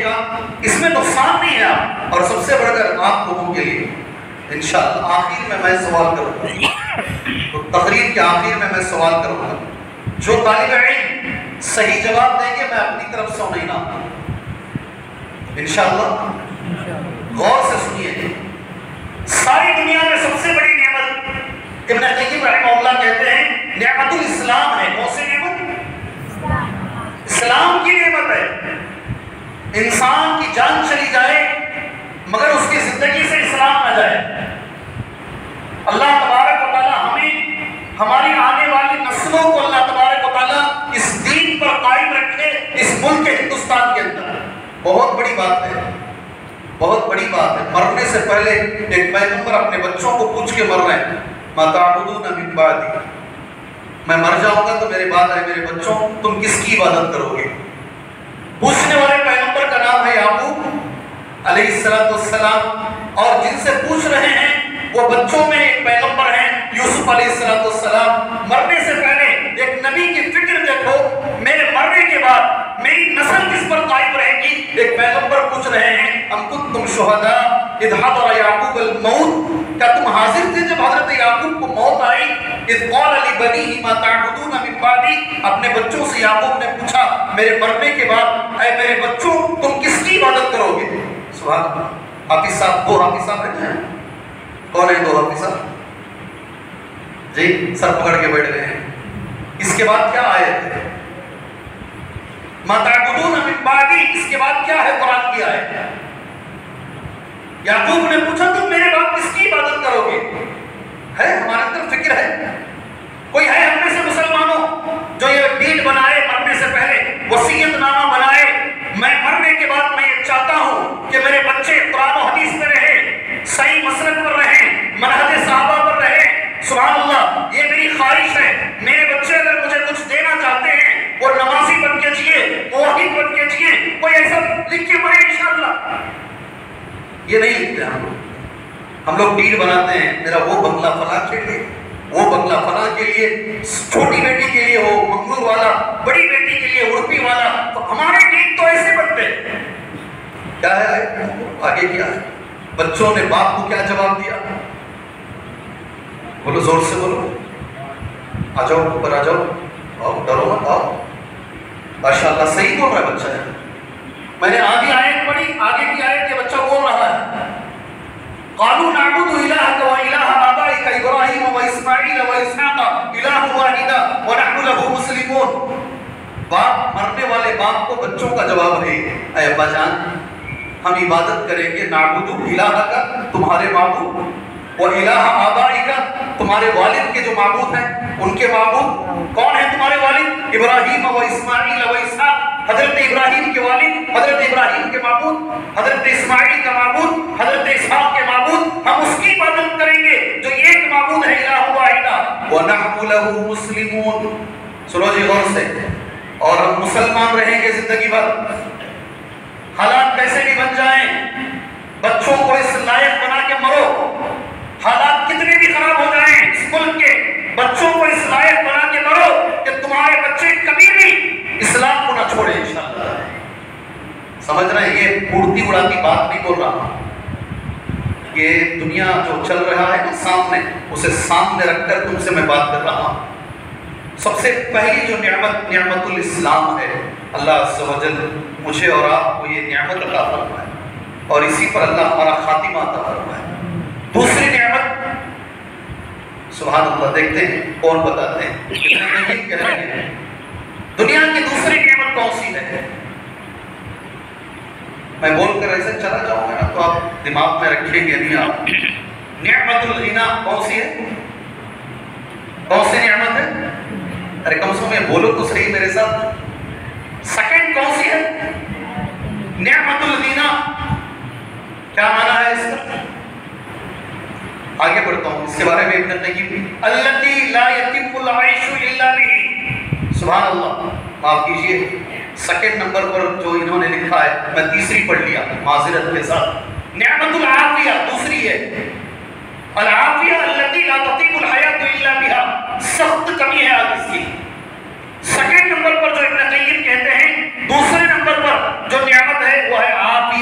گا، اس میں نقصان نہیں ہے آپ، اور سب سے بڑھ کر آپ لوگوں کے لیے انشاءاللہ آخر میں سوال کروں گا، تو تقریر کے آخر میں سوال کروں گا، جو طالب علم صحیح جواب دیں گے میں اپنی طرف سے نہیں نہ انشاءاللہ۔ غور سے سنیے، ساری دنیا میں سب سے بڑی نعمت ابن قیم رحمہ اللہ کہتے ہیں نعمت الاسلام ہے۔ کون سی نعمت؟ اسلام کی نعمت ہے۔ انسان کی جان چلی جائے مگر اس کی زندگی سے اسلام نہ جائے۔ اللہ تبارک و تعالی ہمیں، ہماری آنے والی نسلوں کو اللہ تبارک و تعالی اس دین پر قائم رکھے، اس ملک ہندوستان کے اندر۔ بہت بڑی بات ہے، بہت بڑی بات ہے۔ مرنے سے پہلے ایک پیغمبر اپنے بچوں کو پوچھ کے مر رہے ہیں، ما تعبدون من بعدی، میں مر جاؤں گا تو میرے بعد آئے میرے بچوں تم کس کی عبادت کرو گے؟ پوچھنے والے پیغمبر کا نام ہے یعقوب علیہ السلام، اور جن سے پوچھ رہے ہیں وہ بچوں میں ایک پیغمبر ہیں یوسف علیہ السلام۔ مرنے سے پہلے ایک نبی کی فکر دیکھو، میرے مرنے کے بعد میری نسل کس پر قائم رہے گی؟ ایک پیغمبر پوچھ رہے ہیں ام کنتم شہداء اذ حضر یعقوب الموت، کیا تم حاضر تھے جب حضرت یعقوب کو موت آئی؟ اذ قال لبنیہ ما تعبدون من بعدی، اپنے بچوں سے یعقوب نے پوچھا میرے مرنے کے بعد اے میرے بچوں تم کس کی عبادت کرو گے؟ سبحان اللہ۔ حافظ صاحب، دو حافظ صاحب ہیں، کون ہیں دو حافظ صاحب؟ جی سر پکڑ کے بیٹھ گئے ہیں۔ اس کے بعد کیا آیت ہے؟ ما تعبدون من بعدی، اس کے بعد کیا ہے قرآن کی آیت؟ یعقوب نے پوچھا تم میرے بعد کس کی عبادت کرو گے؟ ہے ہمارے اندر فکر ہے؟ کوئی ہے ہم میں سے مسلمانوں جو یہ ڈیٹ بنائے مرنے سے پہلے، وصیت نامہ بنائے میں مرنے کے بعد میں یہ چاہتا ہوں کہ میرے بچے قرآن و حدیث میں رہیں، صحیح مسلک پر رہیں، منہج صحابہ پر رہیں؟ سبحان اللہ، یہ میری خواہش ہے۔ میرے بچے اگر مجھے کچھ دینا چاہتے ہیں وہ نمازی بن کے جیے، موحد بن کے جیے، کوئی ایسا لکھ کے مرے انشاءاللہ۔ یہ نہیں لکھتے ہم لوگ ڈیل بناتے ہیں، میرا وہ بنگلہ فلاں کے لیے، وہ بنگلہ فلاں کے لیے، چھوٹی بیٹی کے لیے ہو منگلور والا، بڑی بیٹی کے لیے اڑپی والا۔ تو ہمارے ڈیل تو ایسے بنتے ہیں۔ کیا ہے آگے؟ کیا ہے؟ بچوں نے باپ کو کیا جواب دیا؟ بولو زور سے بولو، آ جاؤ اوپر آ جاؤ، آؤ ڈرو مت آؤ۔ ماشاءاللہ صحیح بول رہا ہے بچہ ہے۔ میں نے آگے آیت پڑھی، آگے کی آیت یہ بچہ بول رہا ہے قالوا نعبد الہک و الہ آبائک ابراہیم و اسماعیل و اسحاق الہ واحدا ونحن له مسلمون۔ باپ، مرنے والے باپ کو بچوں کا جواب ہے اے ابا جان ہم عبادت کریں گے، نعبد الہ کا تمہارے معبود، و الہ آبائک تمہارے والد کے جو معبود ہیں ان کے معبود۔ کون ہیں تمہارے والد؟ ابراہیم و اسماعیل و اسحاق، حضرت ابراہیم کے والد، حضرت ابراہیم کے معبود، حضرت اسماعیل کا معبود، حضرت اسحاق کے معبود، ہم اس کی عبادت کریں گے جو ایک معبود ہے الہ واحدہ، وَنَحْنُ لَهُ مُسْلِمُونَ۔ سنو جی غور سے، اور ہم مسلمان رہیں گے زندگی بھر، حالات کیسے بھی بن جائیں، بچوں کو اس لائق بنا کے مرو، حالات کتنے بھی خراب ہو جائیں اس ملک کے، بچوں کو اس لائق بنا کے مرو کہ تمہارے بچے کبھی بھی اسلام کو نہ چھوڑیں انشاءاللہ۔ سمجھ رہے ہیں؟ یہ اڑتی اڑاتی بات نہیں بول رہا، یہ دنیا جو چل رہا ہے نا سامنے، اسے سامنے رکھ کر تم سے میں بات کر رہا ہوں۔ سب سے پہلی جو نعمت، نعمت الاسلام ہے، اللہ عز و جل مجھے اور آپ کو یہ نعمت عطا فرمائے اور اسی پر اللہ ہمارا خاتمہ عطا فرمائے۔ دوسری نعمت، سبحان اللہ، دیکھتے ہیں کون بتاتے ہیں، نہیں کہہ رہے ہیں دنیا کی دوسری نعمت کون سی ہے؟ میں بول کر ایسے چلا جاؤں گا تو آپ دماغ میں رکھیں گے نہیں آپ۔ نعمت الغنا کون سی ہے؟ کون سی نعمت ہے؟ ارے کم سے کم بولو تو صحیح میرے ساتھ۔ سیکنڈ کون سی ہے؟ نعمت الغنا کیا معنی ہے اس کا؟ آگے بڑھتا ہوں، اس کے بارے میں ابن قیم التی لا یتم العیش الا بہ، سبحان اللہ، معاف کیجئے سیکنڈ نمبر پر جو انہوں نے لکھا ہے میں تیسری پڑھ لیا معذرت کے ساتھ۔ نعمت العافیہ دوسری ہے، العافیہ التی لا تطیب الحیات الا بہا، سخت کمی ہے آج اس کی۔ سیکنڈ نمبر پر جو ابن قیم کہتے ہیں دوسرے نمبر پر جو نعمت ہے وہ ہے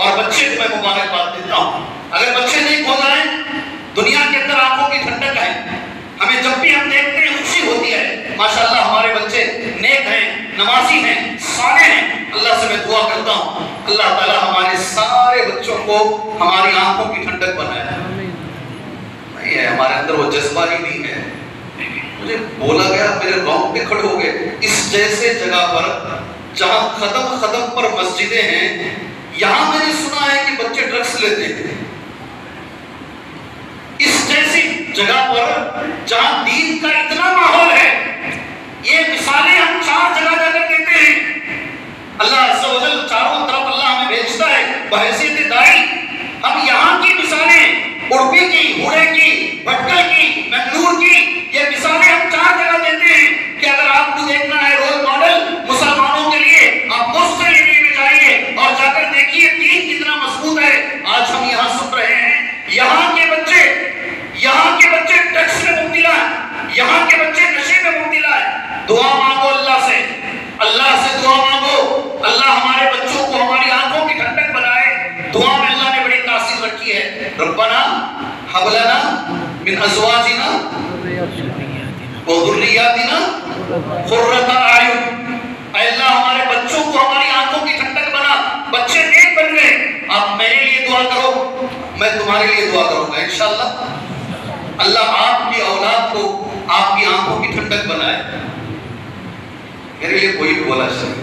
اور بچے کو میں مبارکباد دیتا ہوں. اگر بچے نہیں کھول رہے ہیں، دنیا کے اندر آنکھوں کی ٹھنڈک ہے. ہمیں جب بھی ہم دیکھتے ہیں خوشی ہوتی ہے. ماشاءاللہ ہمارے بچے نیک ہیں، نمازی ہیں، صالح ہیں. اللہ سے میں دعا کرتا ہوں اللہ تعالی ہمارے سارے بچوں کو ہماری آنکھوں کی ٹھنڈک بنائے. نہیں ہے ہمارے اندر وہ جذبہ ہی نہیں ہے. مجھے بولا گیا میرے رونگٹے کھڑے ہو گئے. اس جیسے جگہ پر جہاں قدم پر مسجدیں ہیں، یہاں میں نے سنا ہے کہ بچے ڈرگس لیتے ہیں. اس جیسی جگہ پر جہاں دین کا اتنا ماحول ہے، یہ مثالیں ہم 4 جگہ جا کر دیتے ہیں. اللہ عز و جل چاروں طرف اللہ ہمیں بھیجتا ہے بحیثیت داعی. ہم یہاں کی مثالیں اڑپی کی، ہوڑے کی، بھٹکل کی، مغنور کی، یہ مثالیں ہم 4 جگہ دیتے ہیں کہ اگر آپ کو دیکھنا ہے رول ماڈل مسلمانوں کے لیے، آپ دوسرے ایریا میں جائیے اور جا کر دیکھیے دین کتنا مضبوط ہے. آج ہم یہاں سن رہے ہیں یہاں کے بچے ڈرگس میں مبتلا ہیں، یہاں کے بچے نشے میں مبتلا ہیں. دعا مانگو اللہ سے دعا مانگو اللہ ہمارے بچوں کو ہماری آنکھوں کی ٹھنڈک بنائے. دعا میں اللہ نے بڑی تاثیر رکھی ہے. ربنا ہب لنا من ازواجنا وذریاتنا قرۃ اعین. اے اللہ ہمارے بچوں کو ہماری آنکھوں کی ٹھنڈک بنا. بچے نیک بن گئے، آپ میرے لیے دعا کرو، میں تمہارے لیے دعا کروں گا انشاءاللہ. اللہ آپ کی اولاد کو آپ کی آنکھوں کی ٹھنڈک بنائے. میرے لیے کوئی بھی بولا چاہیے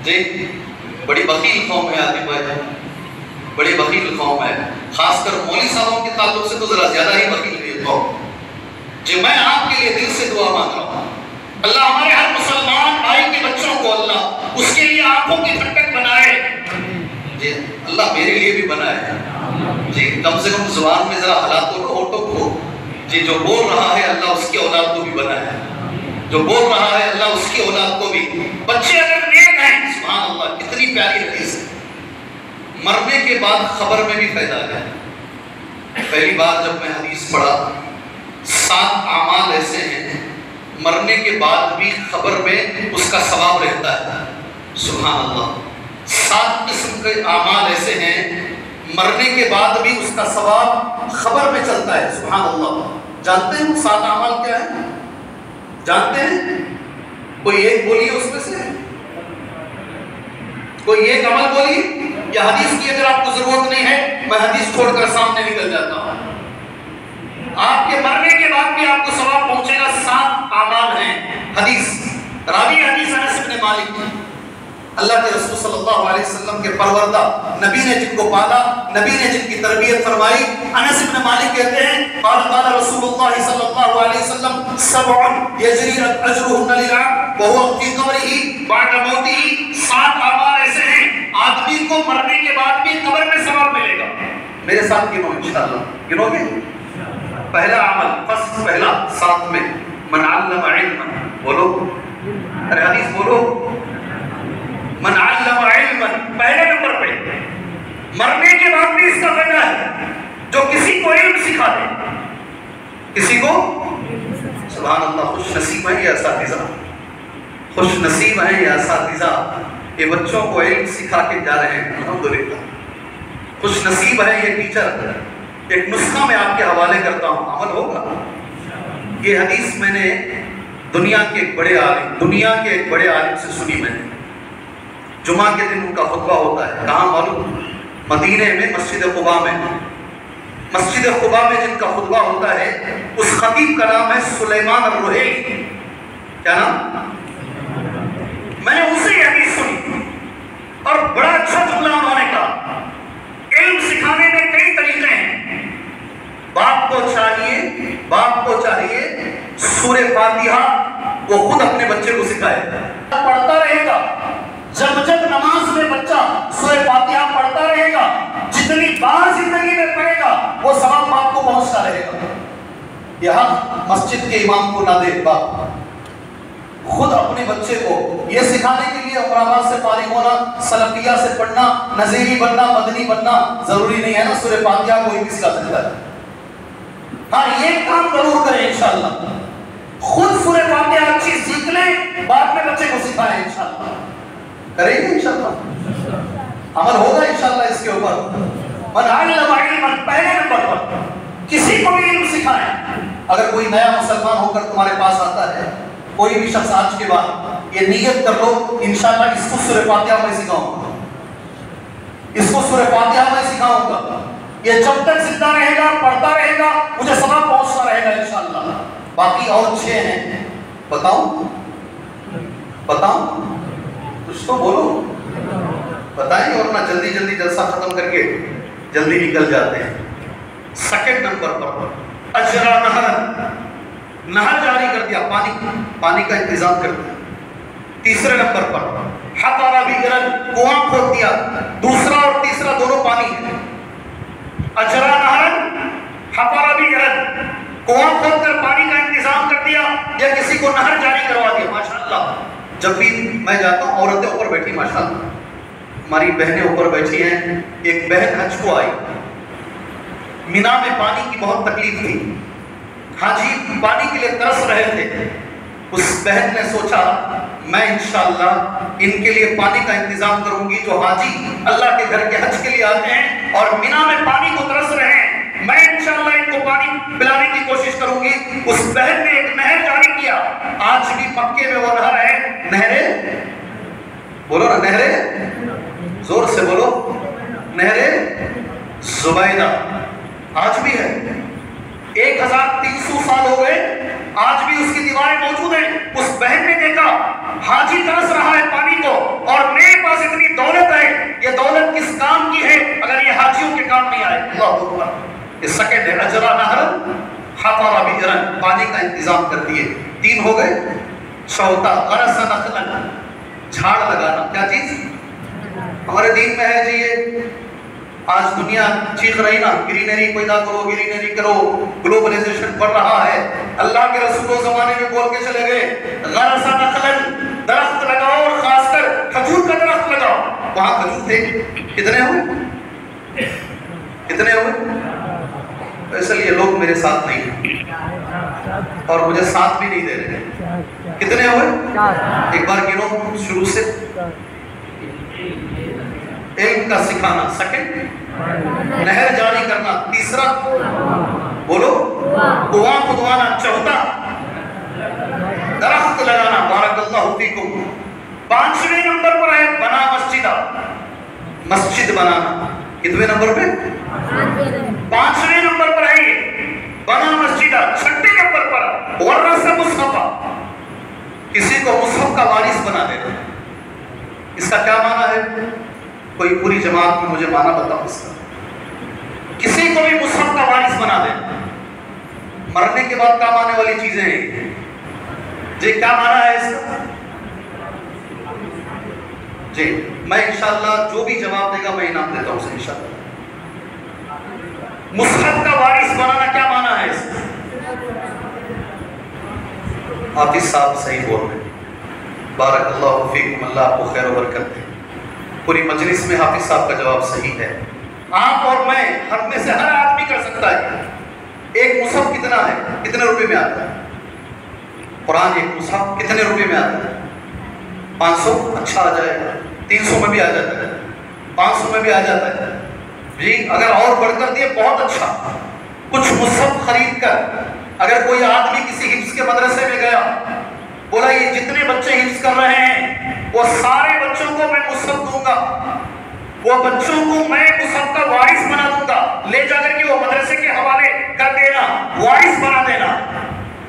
جی. بڑی بخیل قوم ہے عاطف بھائی، بڑی بخیل قوم ہے. خاص کر مولوی صاحبوں کے تعلق سے تو ذرا زیادہ ہی بخیل ہے یہ قوم. جی میں آپ کے لیے دل سے دعا مانگ رہا ہوں اللہ ہمارے ہر مسلمان بھائی کے بچوں کو اللہ اس کے لیے آنکھوں کی ٹھنڈک بنائے. جی اللہ میرے لیے بھی بنائے. جی کم سے کم زبان میں ذرا حالاتوں کو ہوٹوں کو جی جو بول رہا ہے اللہ اس کی اولاد کو بھی بنائے. جو بول رہا ہے اللہ اس کی اولاد کو بھی. بچے اگر نیک ہیں سبحان اللہ کتنی پیاری حدیث ہے. مرنے کے بعد خبر میں بھی فائدہ ہے. پہلی بار جب میں حدیث پڑھا 7 اعمال ایسے ہیں مرنے کے بعد بھی خبر میں اس کا ثواب رہتا ہے. سبحان اللہ 7 قسم کے اعمال ایسے ہیں مرنے کے بعد بھی اس کا ثواب خبر میں چلتا ہے. سبحان اللہ. جانتے ہیں 7 اعمال کیا ہیں؟ جانتے ہیں؟ کوئی ایک بولیے اس میں سے، کوئی ایک عمل بولیے. یا حدیث کی اگر آپ کو ضرورت نہیں ہے میں حدیث چھوڑ کر سامنے نکل جاتا ہوں. آپ کے مرنے کے بعد بھی آپ کو ثواب پہنچے گا. 7 اعمال ہیں. حدیث راوی حدیث انس بن مالک. اللہ کے رسول صلی اللہ علیہ وسلم کے پروردہ نبی نے جن کو پالا، نبی نے جن کی تربیت فرمائی. انس بن مالک کہتے ہیں قال رسول اللہ صلی اللہ علیہ وسلم 7 یجری اجرهن للعبد وهو في قبره بعد موته. 7 اعمال ایسے ہیں آدمی کو مرنے کے بعد بھی قبر میں ثواب ملے گا. میرے ساتھ گنو انشاءاللہ. گنو گے؟ پہلا عمل پہلا 7 میں من علم علما. بولو ارے حدیث بولو. من علم علما پہلے نمبر پہ. مرنے کے بعد بھی اس کا فائدہ ہے جو کسی کو علم سکھا دے. کسی کو سبحان اللہ. خوش نصیب ہیں یہ اساتذہ، خوش نصیب ہیں یہ اساتذہ یہ بچوں کو علم سکھا کے جا رہے ہیں. الحمدللہ خوش نصیب ہے یہ ٹیچر. ایک نسخہ میں آپ کے حوالے کرتا ہوں، عمل ہوگا. یہ حدیث میں نے دنیا کے ایک بڑے عالم سے سنی. میں نے جمعہ کے دن ان کا خطبہ ہوتا ہے. کہاں معلوم؟ مدینے میں مسجد قباء میں. مسجد قباء میں جن کا خطبہ ہوتا ہے اس خطیب کا نام ہے سلیمان الرحیلی. کیا نام؟ میں نے اسے یہ حدیث سنی اور بڑا اچھا جملہ انہوں نے کہا. علم سکھانے میں کئی طریقے ہیں. باپ کو چاہیے سورہ فاتحہ وہ خود اپنے بچے کو سکھائے. پڑھتا رہے گا جب نماز میں بچہ سورہ فاتحہ پڑھتا رہے گا جتنی بار زندگی میں پڑھے گا وہ ثواب باپ کو پہنچتا رہے گا. یہاں مسجد کے امام کو نہ دیکھ باپ خود اپنے بچے کو یہ سکھانے کے لیے عمر آباد سے فارغ ہونا، سلفیہ سے پڑھنا، نظیری بننا، مدنی بننا ضروری نہیں ہے نا. سورہ فاتحہ کوئی بھی سکھا سکتا ہے. ہاں یہ کام ضرور کریں انشاءاللہ. خود سورہ فاتحہ اچھی سیکھ لیں بعد میں بچے کو سکھائیں انشاءاللہ. کریں گے انشاءاللہ. عمل ہوگا انشاءاللہ اس کے اوپر. من علم علما، پہلے نمبر پر کسی کو بھی علم سکھائیں. اگر کوئی نیا مسلمان ہو کر تمہارے پاس آتا ہے، کوئی بھی شخص آج کے بعد یہ نیت کر لو انشاءاللہ اس کو سورہ فاتحہ میں سکھاؤں گا، اس کو سورہ فاتحہ میں سکھاؤں گا. یہ جب تک زندہ رہے گا پڑھتا رہے گا مجھے ثواب پہنچتا رہے گا انشاءاللہ. باقی اور 6 ہیں، بتاؤں کچھ تو بولو، بتائیں اور نہ جلدی جلدی جلسہ ختم کر کے جلدی نکل جاتے ہیں. سیکنڈ نمبر پر اجرا نہر جاری کر دیا، پانی کا انتظام کر دیا. تیسرے نمبر پر حفر بئرا، کنواں کھود دیا. دوسرا اور تیسرا دونوں پانی ہے. اجرا نہر، حفر بئرا، کنواں کھود کر پانی کا انتظام کر دیا یا کسی کو نہر جاری کروا دیا. ماشاءاللہ جب بھی میں جاتا ہوں عورتیں اوپر بیٹھی، ماشاءاللہ ہماری بہنیں اوپر بیٹھی ہیں. ایک بہن حج کو آئی، مینا میں پانی کی بہت تکلیف تھی، حاجی پانی کے لیے ترس رہے تھے. اس بہن نے سوچا میں انشاءاللہ ان کے لیے پانی کا انتظام کروں گی. جو حاجی اللہ کے گھر کے حج کے لیے آتے ہیں اور مینا میں پانی کو ترس رہے ہیں، میں انشاءاللہ ان کو پانی پلانے کی کوشش کروں گی. اس بہن نے ایک نہر جاری کیا. آج بھی مکے میں وہ نہر ہے، نہریں بولو نا، نہریں زور سے بولو، نہریں زبیدہ آج بھی ہے. 1300 سال ہو گئے، آج بھی اس کی دیواریں موجود ہیں. اس بہن نے دیکھا حاجی ترس رہا ہے پانی کو اور میرے پاس اتنی دولت ہے، یہ دولت کس کام کی ہے اگر یہ حاجیوں کے کام نہیں آئے. اللہ اکبر. یہ سیکنڈ ہے، اجرا نہر حفر بئرا، پانی کا انتظام کر دیے. 3 ہو گئے. چوتھا غرس نخلا، جھاڑ لگانا. کیا چیز ہمارے دین میں ہے جی؟ یہ آج دنیا چیخ رہی نا، گرینری پیدا کرو، گرینری کرو، گلوبلائزیشن بڑھ رہا ہے. اللہ کے رسول و زمانے میں بول کے چلے گئے غرس نخلا، درخت لگاؤ اور خاص کر کھجور کا درخت لگاؤ. وہاں کھجور تھے، کتنے ہوئے؟ تو اس لیے لوگ میرے ساتھ نہیں ہیں اور مجھے ساتھ بھی نہیں دے رہے. کتنے ہوئے؟ ایک بار گنو شروع سے. علم کا سکھانا، سیکنڈ نہر جاری کرنا، تیسرا بولو کنواں کھدوانا، چوتھا درخت لگانا. بارک اللہ فیکم. 5ویں نمبر پر ہے بنا مسجد بنانا. کتنے نمبر پہ؟ 5ویں نمبر پر ہے یہ بنا مسجد. 6 نمبر پر ورث مصحف، کسی کو مصحف کا وارث بنا دینا. اس کا کیا معنی ہے؟ کوئی پوری جماعت میں مجھے معنی بتاؤ اس کا. کسی کو بھی مصحف کا وارث بنا دینا. مرنے کے بعد کام آنے والی چیزیں ہیں جی. کیا معنی ہے اس کا؟ جی میں انشاءاللہ جو بھی جواب دے گا میں انعام دیتا ہوں اسے انشاءاللہ. مصحف کا وارث بنانا کیا معنی ہے اس کا؟ حافظ صاحب صحیح بول رہے ہیں. بارک اللہ فیکم، اللہ آپ کو خیر و برکت دے. پوری مجلس میں حافظ صاحب کا جواب صحیح ہے. آپ اور میں، ہم میں سے ہر آدمی کر سکتا ہے. ایک مصحف کتنا ہے؟ کتنے روپے میں آتا ہے؟ قرآن ایک مصحف کتنے روپے میں آتا ہے؟ 500. اچھا آ جائے گا. 300 میں بھی آ جاتا ہے، 500 میں بھی آ جاتا ہے جی. اگر اور بڑھ کر دیے بہت اچھا. کچھ مصحف خرید کر اگر کوئی آدمی کسی حفظ کے مدرسے میں گیا، بولا یہ جتنے بچے حفظ کر رہے ہیں وہ سارے بچوں کو میں مصحف دوں گا، وہ بچوں کو میں مصحف کا وارث بنا دوں گا، لے جا کر کے وہ مدرسے کے حوالے کر دینا، وارث بنا دینا.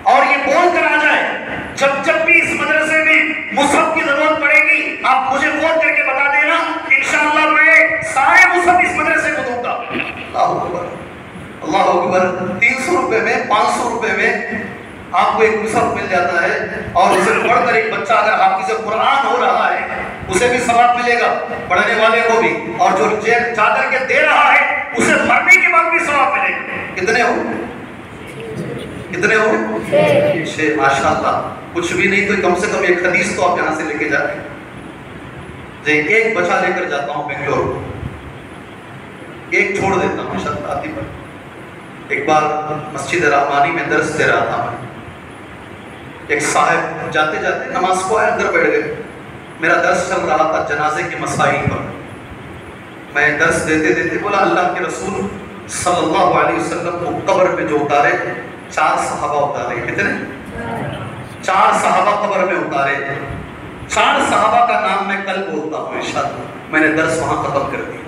اور یہ بول کر آ جائے جب بھی اس مدرسے میں مصحف کی ضرورت پڑے گی آپ مجھے فون کر کے بتا دینا، انشاءاللہ میں سارے مصحف اس مدرسے کو دوں گا. اللہ اکبر، اللہ اکبر. 300 روپے میں، 500 روپے میں آپ کو ایک مصحف مل جاتا ہے اور اسے پڑھ کر ایک بچہ اگر حافظ قرآن ہو رہا ہے اسے بھی ثواب ملے گا، پڑھنے والے کو بھی، اور جو جا کر کے دے رہا ہے اسے مرنے کے بعد بھی ثواب ملے گا. کتنے ہو؟ 6. ماشاءاللہ. کچھ بھی نہیں تو کم سے کم ایک حدیث تو آپ یہاں سے لے کے جاتے ہیں جی. ایک بچہ لے کر جاتا ہوں بنگلور، ایک چھوڑ دیتا ہوں شاید آتی پر. ایک بار مسجد رحمانی میں درس دے رہا تھا میں، ایک صاحب جاتے جاتے نماز کو آئے، اندر بیٹھ گئے. میرا درس چل رہا تھا جنازے کے مسائل پر. میں درس دیتے دیتے بولا اللہ کے رسول صلی اللہ علیہ وسلم کو قبر میں جو اتارے 4 صحابہ اتارے. کتنے؟ 4 صحابہ قبر میں اتارے. 4 صحابہ کا نام میں کل بولتا ہوں انشاءاللہ. میں نے درس وہاں ختم کر دیا.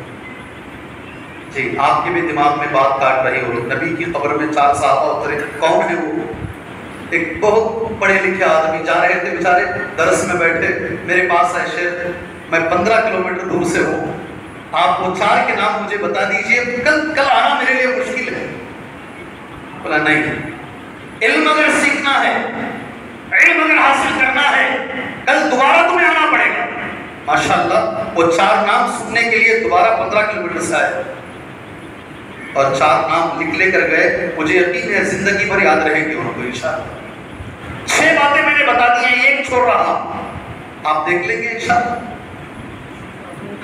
جی آپ کے بھی دماغ میں بات کاٹ رہی ہوگی. نبی کی قبر میں 4 صحابہ اترے. کون ہے وہ؟ ایک بہت پڑھے لکھے آدمی جا رہے تھے بیچارے درس میں بیٹھے. میرے پاس ہے شیخ میں 15 کلومیٹر دور سے ہوں, آپ وہ 4 کے نام مجھے بتا دیجئے, کل آنا میرے لیے مشکل ہے. بولا نہیں, علم اگر سیکھنا ہے, علم اگر حاصل کرنا ہے, کل دوبارہ تمہیں آنا پڑے گا. ماشاءاللہ وہ 4 نام سننے کے لیے دوبارہ 15 کلومیٹر سے آئے اور 4 نام لکھ لے کر گئے. مجھے یقین ہے زندگی بھر یاد رہیں گے ان کو انشاءاللہ. 6 باتیں میں نے بتا دی ہیں, ایک چھوڑ رہا, آپ دیکھ لیں گے انشاءاللہ.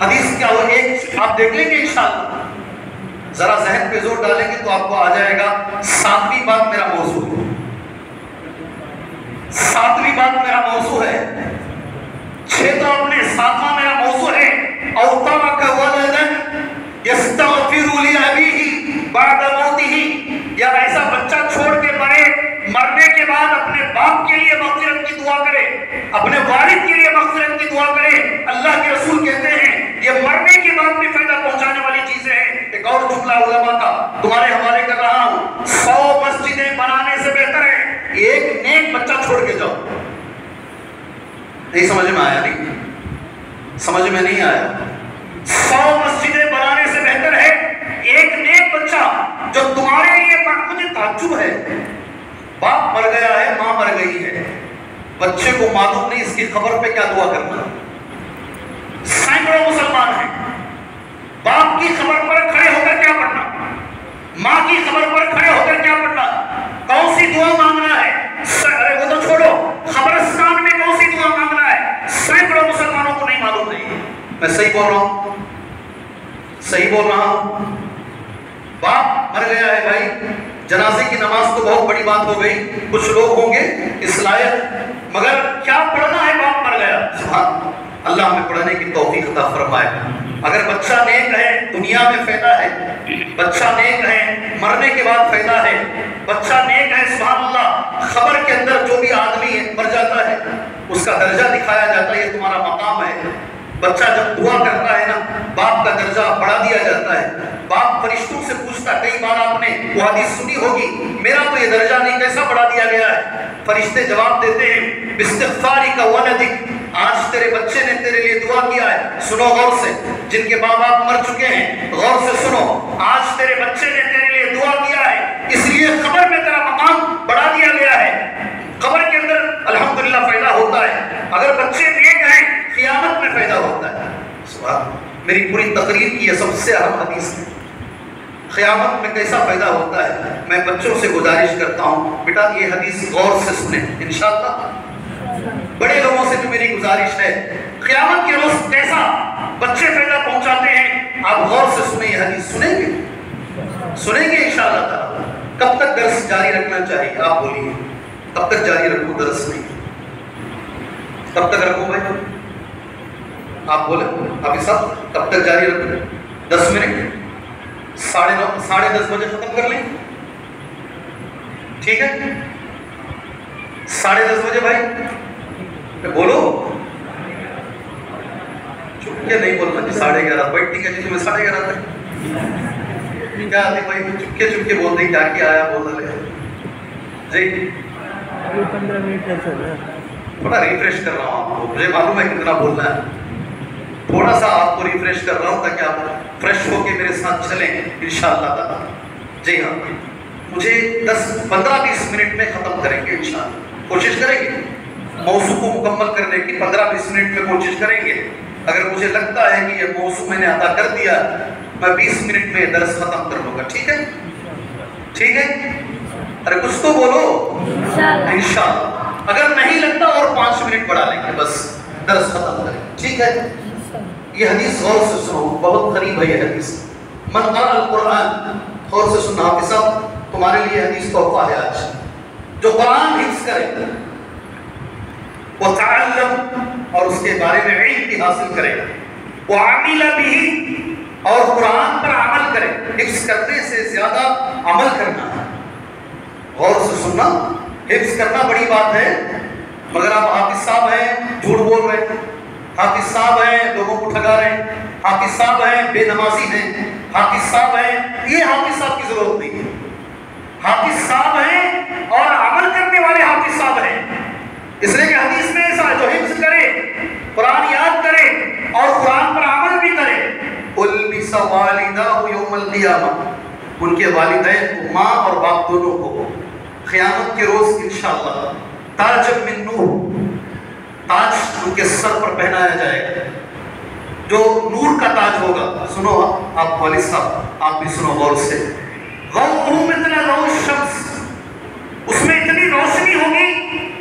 حدیث کیا ہو, ایک آپ دیکھ لیں گے انشاءاللہ. ذرا ذہن پہ زور ڈالیں گے تو آپ کو آ جائے گا. 7ویں بات میرا موضوع ہے, 7ویں بات میرا موضوع ہے. 6 تو اپنے 7واں میرا موضوع ہے. اور ترک ولدا یستغفر لأبیہ بعد موتہ, یا ایسا بچہ چھوڑ کے مرے, مرنے کے بعد اپنے باپ کے لیے مغفرت کی دعا کرے, اپنے والد کے لیے مغفرت کی دعا کرے. اللہ کے رسول کہتے ہیں یہ مرنے کے بعد بھی فائدہ پہنچانے والی چیزیں ہیں. ایک اور جملہ علماء کا تمہارے حوالے کر رہا ہوں, 100 مسجدیں بنانے سے بہتر ہے ایک نیک بچہ چھوڑ کے جاؤ. نہیں سمجھ میں آیا؟ نہیں سمجھ میں نہیں آیا. 100 مسجدیں بنانے سے بہتر ہے ایک نیک بچہ جو تمہارے لیے. مجھے تعجب ہے, باپ مر گیا ہے, ماں مر گئی ہے, بچے کو معلوم نہیں اس کی خبر پہ کیا دعا کرنا. سینکڑوں مسلمان ہیں, باپ کی خبر پر کھڑے ہو کر کیا پڑھنا, ماں کی خبر پر کھڑے ہو کر کیا پڑھنا, کون سی دعا مانگنا ہے. ارے وہ تو چھوڑو, قبرستان میں کون سی دعا مانگنا ہے, سینکڑوں مسلمانوں کو نہیں معلوم. نہیں, میں صحیح بول رہا ہوں, صحیح بول رہا ہوں. باپ مر گیا ہے بھائی, جنازے کی نماز تو بہت بڑی بات ہو گئی, کچھ لوگ ہوں گے اس لائق, مگر کیا پڑھنا ہے. باپ مر گیا, سبحان اللہ ہمیں پڑھنے کی توفیق عطا فرمائے. اگر بچہ نیک ہے دنیا میں فائدہ ہے, بچہ نیک ہے مرنے کے بعد فائدہ ہے, بچہ نیک ہے سبحان اللہ. خبر کے اندر جو بھی آدمی مر جاتا ہے اس کا درجہ دکھایا جاتا ہے, یہ تمہارا مقام ہے. بچہ جب دعا کرتا ہے نا, باپ کا درجہ بڑھا دیا جاتا ہے. باپ فرشتوں سے پوچھتا, کئی بار آپ نے وہ حدیث سنی ہوگی, میرا تو یہ درجہ نہیں, کیسا بڑھا دیا گیا ہے. فرشتے جواب دیتے ہیں باستغفارک ولدک, آج تیرے بچے نے تیرے لیے دعا کیا ہے. سنو غور سے, جن کے ماں باپ مر چکے ہیں غور سے سنو, آج تیرے بچے نے تیرے لیے دعا کیا ہے, اس لیے خبر میں تیرا مقام بڑھا دیا گیا ہے. قبر کے اندر الحمدللہ فائدہ ہوتا ہے, اگر بچے نیک ہیں قیامت میں فائدہ ہوتا ہے. سبحان, میری پوری تقریر کی یہ سب سے اہم حدیث ہے, قیامت میں کیسا فائدہ ہوتا ہے. میں بچوں سے گزارش کرتا ہوں بیٹا یہ حدیث غور سے سنیں انشاءاللہ. بڑے لوگوں سے بھی میری گزارش ہے, قیامت کے روز کیسا بچے فائدہ پہنچاتے ہیں, آپ غور سے سنیں. یہ حدیث سنیں گے, سنیں گے انشاءاللہ تعالی. کب تک درس جاری رکھنا چاہیے, آپ بولیے کب تک جاری رکھوں درس؟ نہیں, کب تک رکھوں بھائی, آپ بولے ابھی سب کب تک جاری رکھوں؟ 10 منٹ, 9:30 ساڑھے 10 بجے ختم کر لیں, ٹھیک ہے 10:30 بجے بھائی بولو. چپ کے نہیں بولنا جی, 11:30 بھائی ٹھیک ہے جی, تمہیں 11:30 تک کیا آتی بھائی, چپ کے بول دیں کیا کیا آیا بول رہے جی. 15 منٹ تھوڑا ریفریش کر رہا ہوں آپ کو, مجھے معلوم ہے کتنا بولنا ہے, تھوڑا سا آپ کو ریفریش کر رہا ہوں تاکہ آپ فریش ہو کے میرے ساتھ چلیں انشاءاللہ تعالی. جی ہاں, مجھے 15-20 منٹ میں ختم کریں گے انشاءاللہ, کوشش کریں گے موضوع کو مکمل کرنے کی. 15-20 منٹ میں کوشش کریں گے. اگر مجھے لگتا ہے کہ یہ موضوع میں نے عطا کر دیا, میں 20 منٹ میں درس ختم کر لوں گا. ٹھیک ہے, ٹھیک ہے, ارے کچھ تو بولو انشاءاللہ. اگر نہیں لگتا اور 5 منٹ بڑھا لیں گے, بس درس ختم کریں. ٹھیک ہے, یہ حدیث غور سے سنو, بہت قریب ہے یہ حدیث. من قرأ القرآن, غور سے سننا حافظ صاحب, تمہارے لیے حدیث تحفہ ہے آج. جو قرآن حفظ کرے, وہ تعلم اور اس کے بارے میں علم بھی حاصل کرے, وہ عامل بھی اور قرآن پر عمل کرے. حفظ کرنے سے زیادہ عمل کرنا ہے. غور سے سننا، حفظ کرنا بڑی بات ہے، مگر آپ حافظ صاحب ہیں جھوٹ بول رہے ہیں، حافظ صاحب ہیں لوگوں کو ٹھگا رہے ہیں، حافظ صاحب ہیں بے نمازی ہیں، حافظ صاحب ہیں. یہ حافظ صاحب کی ضرورت نہیں ہے. حافظ صاحب ہیں اور عمل کرنے والے حافظ صاحب ہیں. اس لیے کہ حدیث میں ایسا ہے جو حفظ کرے، قرآن یاد کرے اور قرآن پر عمل بھی کرے. البس والداہ یوم القیامہ، ان کے والدین کو، ماں اور باپ دونوں کو قیامت کے روز انشاءاللہ تاج من نور، تاج ان کے سر پر پہنایا جائے گا جو نور کا تاج ہوگا. سنو آپ والد صاحب، آپ بھی سنو غور سے. غوثہ مثل ضوء الشمس، اس میں اتنی روشنی ہوگی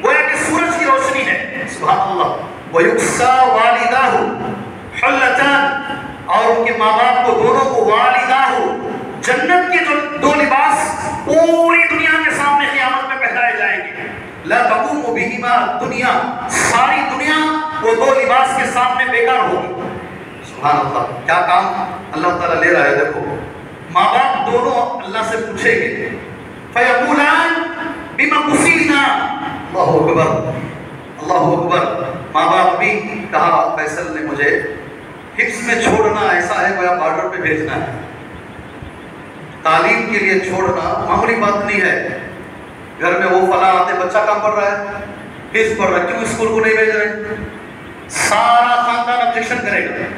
گویا کہ سورج کی روشنی ہے. سبحان اللہ. وَيُكْسَى وَالِدَاهُ حُلَّتَانِ، اور ان کے ماں باپ کو دونوں کو والداہ جنت کے جو دو لباس پوری دنیا کے سامنے قیامت میں پہنائے جائیں گے. لا تقوم بہما دنیا، ساری دنیا وہ دو لباس کے سامنے بیکار ہوگی. سبحان اللہ. کیا کام اللہ تعالیٰ لے رہا ہے. دیکھو ماں باپ دونوں اللہ سے پوچھیں گے فیقولان بما قصینا. اللہ اکبر، اللہ اکبر. ماں باپ بھی کہا فیصل نے مجھے حفظ میں چھوڑنا ایسا ہے گویا بارڈر پہ بھیجنا ہے. تعلیم کے لیے چھوڑنا معمولی بات نہیں ہے. گھر میں وہ فلاں آتے بچہ کام پڑھ رہا ہے، حفظ پڑھ رہا ہے، کیوں اسکول کو نہیں بھیج رہے؟ سارا خاندان آبجیکشن کرے گا.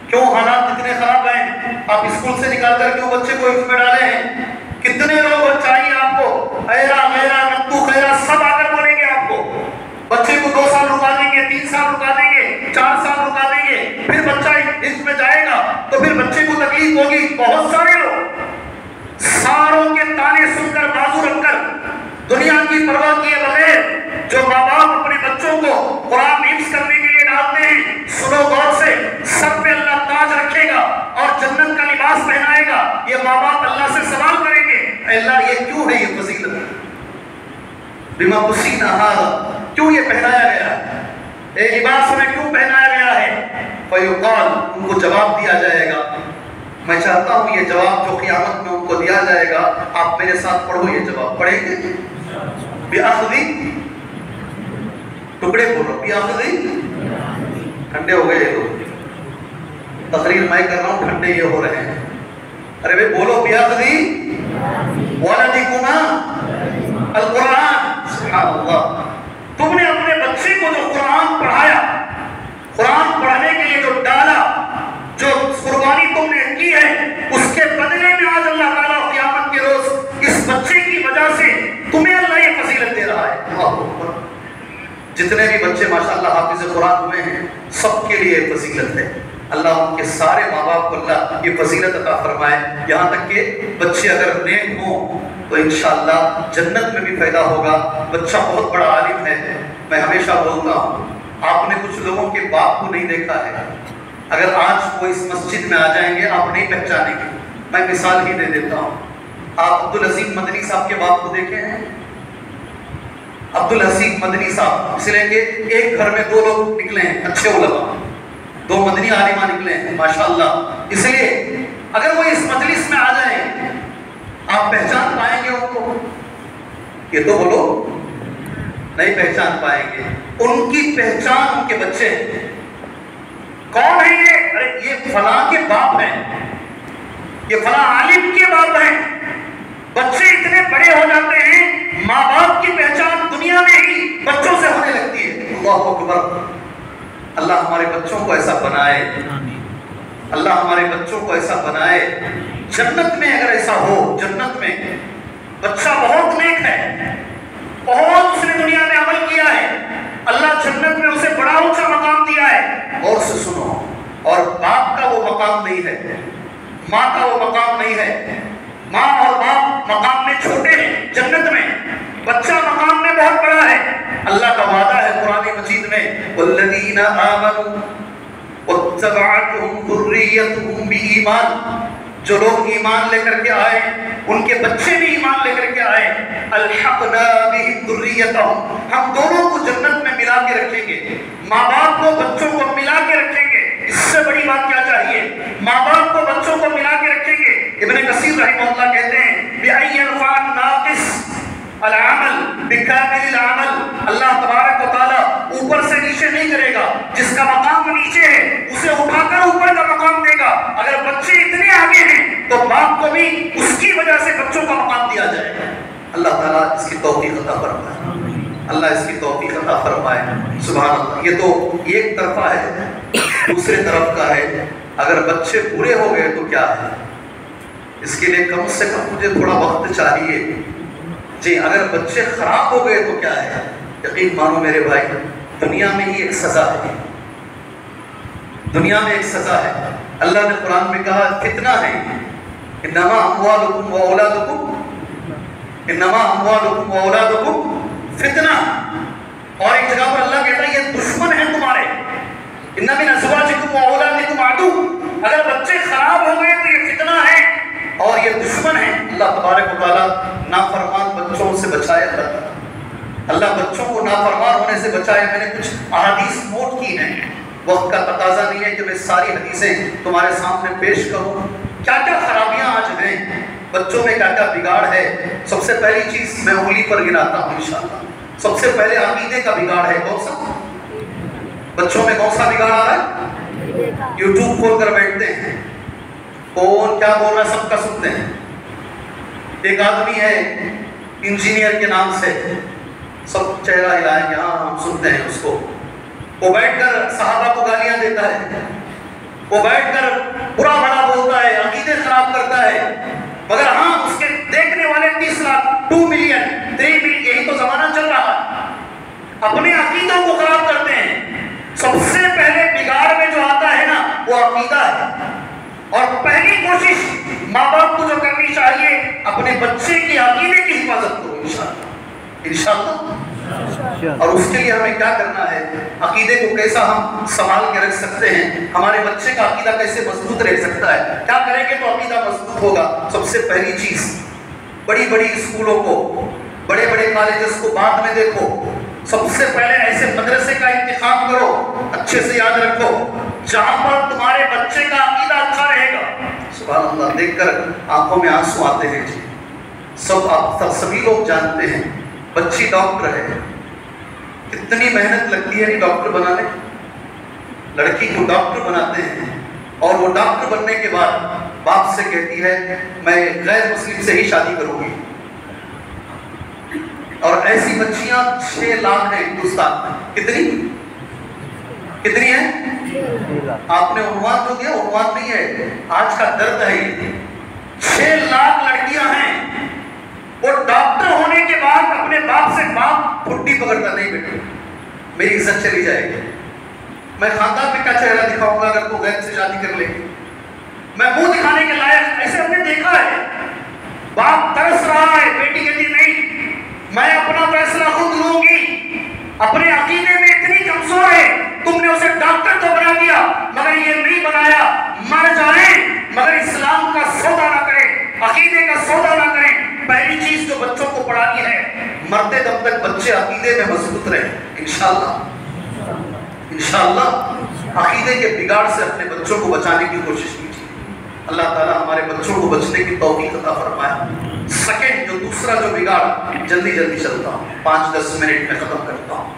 کیوں حالات اتنے خراب ہیں، آپ اسکول سے نکال کر کیوں بچے کو حفظ میں ڈالے ہیں؟ کتنے لوگ چاہیے آپ کو ایرا میرا نتو خیرا سب آ کر بولیں گے آپ کو. بچے کو 2 سال رکا دیں گے، 3 سال رکا دیں گے، 4 سال رکا دیں گے، پھر بچہ حفظ میں جائے گا تو پھر بچے کو تکلیف ہوگی. بہت سارے لوگ ساروں کے تانے سن کر بازو رکھ کر دنیا کی پرواہ کیے بغیر جو ماں باپ اپنے بچوں کو قرآن حفظ کرنے کے لیے ڈالتے ہیں، سنو غور سے، سب پہ اللہ تاج رکھے گا اور جنت کا لباس پہنائے گا. یہ ماں باپ اللہ سے سوال کریں گے اے اللہ یہ کیوں ہے یہ فضیلت؟ بما قصینا ھذا، کیوں یہ پہنایا گیا ہے؟ اے لباس میں کیوں پہنایا گیا ہے؟ فیقال، ان کو جواب دیا جائے گا. میں چاہتا ہوں یہ جواب جو قیامت میں ان کو دیا جائے گا آپ میرے ساتھ پڑھو. یہ جواب پڑھیں گے. بیاخذی، ٹکڑے بولو بیاخذی. ٹھنڈے ہو گئے یہ لوگ، تقریر میں کر رہا ہوں ٹھنڈے یہ ہو رہے ہیں. ارے بھائی بولو بیاخذی ولدکما القرآن. سبحان اللہ. تم نے اپنے بچے کو جو قرآن پڑھایا، قرآن پڑھنے کے لیے جو ڈالا، جو قربانی تم نے کی ہے، اس کے بدلے میں آج اللہ تعالیٰ قیامت کے روز اس بچے کی وجہ سے تمہیں اللہ یہ فضیلت دے رہا ہے. اللہ اکبر. جتنے بھی بچے ماشاءاللہ حافظ قرآن ہوئے ہیں سب کے لیے فضیلت ہے. اللہ ان کے سارے ماں باپ کو اللہ یہ فضیلت عطا فرمائے. یہاں تک کہ بچے اگر نیک ہوں تو انشاءاللہ جنت میں بھی پیدا ہوگا. بچہ بہت بڑا عالم ہے. میں ہمیشہ بولتا ہوں آپ نے کچھ لوگوں کے باپ کو نہیں دیکھا ہے. اگر آج وہ اس مسجد میں آ جائیں گے آپ نہیں پہچانیں گے. میں مثال ہی دے دیتا ہوں. آپ عبدالعزیز مدنی صاحب کے باپ کو دیکھے ہیں؟ عبدالعزیز مدنی صاحب، اس لیے کہ ایک گھر میں 2 لوگ نکلے ہیں اچھے علماء، 2 مدنی عالمہ نکلے ہیں ماشاءاللہ. اس لیے اگر وہ اس مجلس میں آ جائیں آپ پہچان پائیں گے ان کو؟ یہ تو بولو نہیں پہچان پائیں گے. ان کی پہچان ان کے بچے ہیں. کون ہے یہ؟ ارے یہ فلاں کے باپ ہیں، یہ فلاں عالم کے باپ ہیں. بچے اتنے بڑے ہو جاتے ہیں ماں باپ کی پہچان دنیا میں ہی بچوں سے ہونے لگتی ہے. اللہ اکبر. اللہ ہمارے بچوں کو ایسا بنائے، اللہ ہمارے بچوں کو ایسا بنائے. جنت میں اگر ایسا ہو، جنت میں بچہ بہت نیک ہے، بہت اس نے دنیا میں عمل کیا ہے، اللہ جنت میں اسے بڑا اونچا مقام دیا ہے. اور سے سنو، اور باپ کا وہ مقام نہیں ہے، ماں کا وہ مقام نہیں ہے. ماں اور باپ مقام میں چھوٹے ہیں جنت میں، بچہ مقام میں بہت بڑا ہے. اللہ کا وعدہ ہے قرآن مجید میں والذین آمنوا واتبعتهم ذریتهم بایمان، جو لوگ ایمان لے کر کے آئے ان کے بچے بھی ایمان لے کر کے آئے. الحقنا بهم ذریتهم، ہم دونوں کو جنت میں ملا کے رکھیں گے، ماں باپ کو بچوں کو ملا کے رکھیں گے. اس سے بڑی بات کیا چاہیے؟ ماں باپ کو بچوں کو ملا کے رکھیں گے۔ ابن کثیر رحمہ اللہ کہتے ہیں بِأَن يَرْفَعَ النَّاقِص العمل بِكَامِلِ العمل، اللہ تبارک و تعالیٰ اوپر سے نیچے نہیں کرے گا، جس کا مقام نیچے ہے اسے اٹھا کر اوپر کا مقام دے گا۔ اگر بچے اتنے آگے ہیں تو باپ کو بھی اس کی وجہ سے بچوں کا مقام دیا جائے گا۔ اللہ تعالیٰ اس کی توفیق عطا فرمائے، اللہ اس کی توفیق عطا فرمائے۔ سبحان اللہ۔ یہ تو ایک طرفہ ہے، دوسرے طرف کا ہے اگر بچے برے ہو گئے تو کیا ہے؟ اس کے لیے کم سے کم مجھے تھوڑا وقت چاہیے جی۔ اگر بچے خراب ہو گئے تو کیا ہے؟ یقین مانو میرے بھائی، دنیا میں ہی ایک سزا ہے، دنیا میں ایک سزا ہے۔ اللہ نے قرآن میں کہا فتنہ ہے، انما اموالکم و اولادکم، انما اموالکم و اولادکم فتنہ۔ اور ایک جگہ پر اللہ کہتا ہے یہ دشمن ہیں تمہارے، ان من ازواجکم و اولادکم عدو۔ اگر بچے خراب ہو گئے تو یہ فتنہ ہے اور یہ دشمن ہے۔ اللہ تبارک و تعالیٰ نافرمان بچوں سے بچائے، اللہ بچوں کو نافرمان ہونے سے بچائے۔ میں نے کچھ احادیث نوٹ کی ہیں، وقت کا تقاضا نہیں ہے کہ میں ساری حدیثیں تمہارے سامنے پیش کروں۔ کیا کیا خرابیاں آج ہیں بچوں میں، کیا کیا بگاڑ ہے۔ سب سے پہلی چیز میں انگلی پر گراتا ہوں انشاءاللہ، سب سے پہلے عقیدے کا بگاڑ ہے۔ کون سا بچوں میں کون سا بگاڑ آ رہا ہے؟ یوٹیوب کھول کر بیٹھتے ہیں، کون کیا بول رہا ہے سب کا سنتے ہیں۔ ایک آدمی ہے انجینئر کے نام سے، سب چہرہ ہلائیں گے، ہاں ہم سنتے ہیں اس کو۔ وہ بیٹھ کر صحابہ کو گالیاں دیتا ہے، وہ بیٹھ کر برا بڑا بولتا ہے، عقیدے خراب کرتا ہے، مگر ہاں اس کے دیکھنے والے 30 لاکھ، 2 ملین 3 ملین، یہی تو زمانہ چل رہا ہے۔ اپنے عقیدوں کو خراب کرتے ہیں۔ سب سے پہلے بگاڑ میں جو آتا ہے نا وہ عقیدہ ہے، اور پہلی کوشش ماں باپ کو جو کرنی چاہیے اپنے بچے کے عقیدے کی حفاظت کرو انشاءاللہ۔ اور اس کے لیے ہمیں کیا کرنا ہے؟ عقیدے کو کیسا ہم سنبھال کے رکھ سکتے ہیں، ہمارے بچے کا عقیدہ کیسے مضبوط رہ سکتا ہے، کیا کریں گے تو عقیدہ مضبوط ہوگا؟ سب سے پہلی چیز، بڑی بڑی اسکولوں کو، بڑے بڑے کالجز کو بعد میں دیکھو، سب سے پہلے ایسے مدرسے کا انتخاب کرو، اچھے سے یاد رکھو جہاں پر تمہارے بچے کا عقیدہ اچھا رہے گا۔ سبحان اللہ، دیکھ کر آنکھوں میں آنسو آتے ہیں جی۔ سبھی لوگ جانتے ہیں بچی ڈاکٹر ہے، کتنی محنت لگتی ہے ڈاکٹر بنانے، لڑکی کو ڈاکٹر بناتے ہیں، اور وہ ڈاکٹر بننے کے بعد باپ سے کہتی ہے میں غیر مسلم سے ہی شادی کروں گی۔ اور ایسی بچیاں 6 لاکھ ہیں ہندوستان میں۔ کتنی ہیں؟ آپ نے عنوان جو دیا عنوان نہیں ہے، آج کا درد ہے یہ۔ 6 لاکھ لڑکیاں ہیں، وہ ڈاکٹر ہونے کے بعد اپنے باپ سے باپ پھٹی پکڑتا نہیں بیٹا میری عزت چلی جائے گی، میں خاندان میں کیا چہرہ دکھاؤں گا اگر تو غیر سے شادی کر لے گی، میں منہ دکھانے کے لائق۔ ایسے ہم نے دیکھا ہے، باپ ترس رہا ہے، بیٹی کہتی نہیں میں اپنا فیصلہ خود لوں گی، اپنے عقیدے میں اتنی کمزور ہے، تم نے اسے ڈاکٹر تو بنا دیا مگر یہ نہیں بنایا، مر جائیں مگر اسلام کا سودا نہ کریں، عقیدے کا سودا نہ کریں۔ پہلی چیز جو بچوں کو پڑھانی ہے، مرتے دم تک بچے عقیدے میں مضبوط رہیں انشاءاللہ۔ انشاءاللہ عقیدے کے بگاڑ سے اپنے بچوں کو بچانے کی کوشش کیجیے، اللہ تعالیٰ ہمارے بچوں کو بچنے کی توفیق عطا فرمائے۔ سیکنڈ جو دوسرا جو بگاڑ، جلدی چلتا ہوں، 5-10 منٹ میں ختم کرتا ہوں۔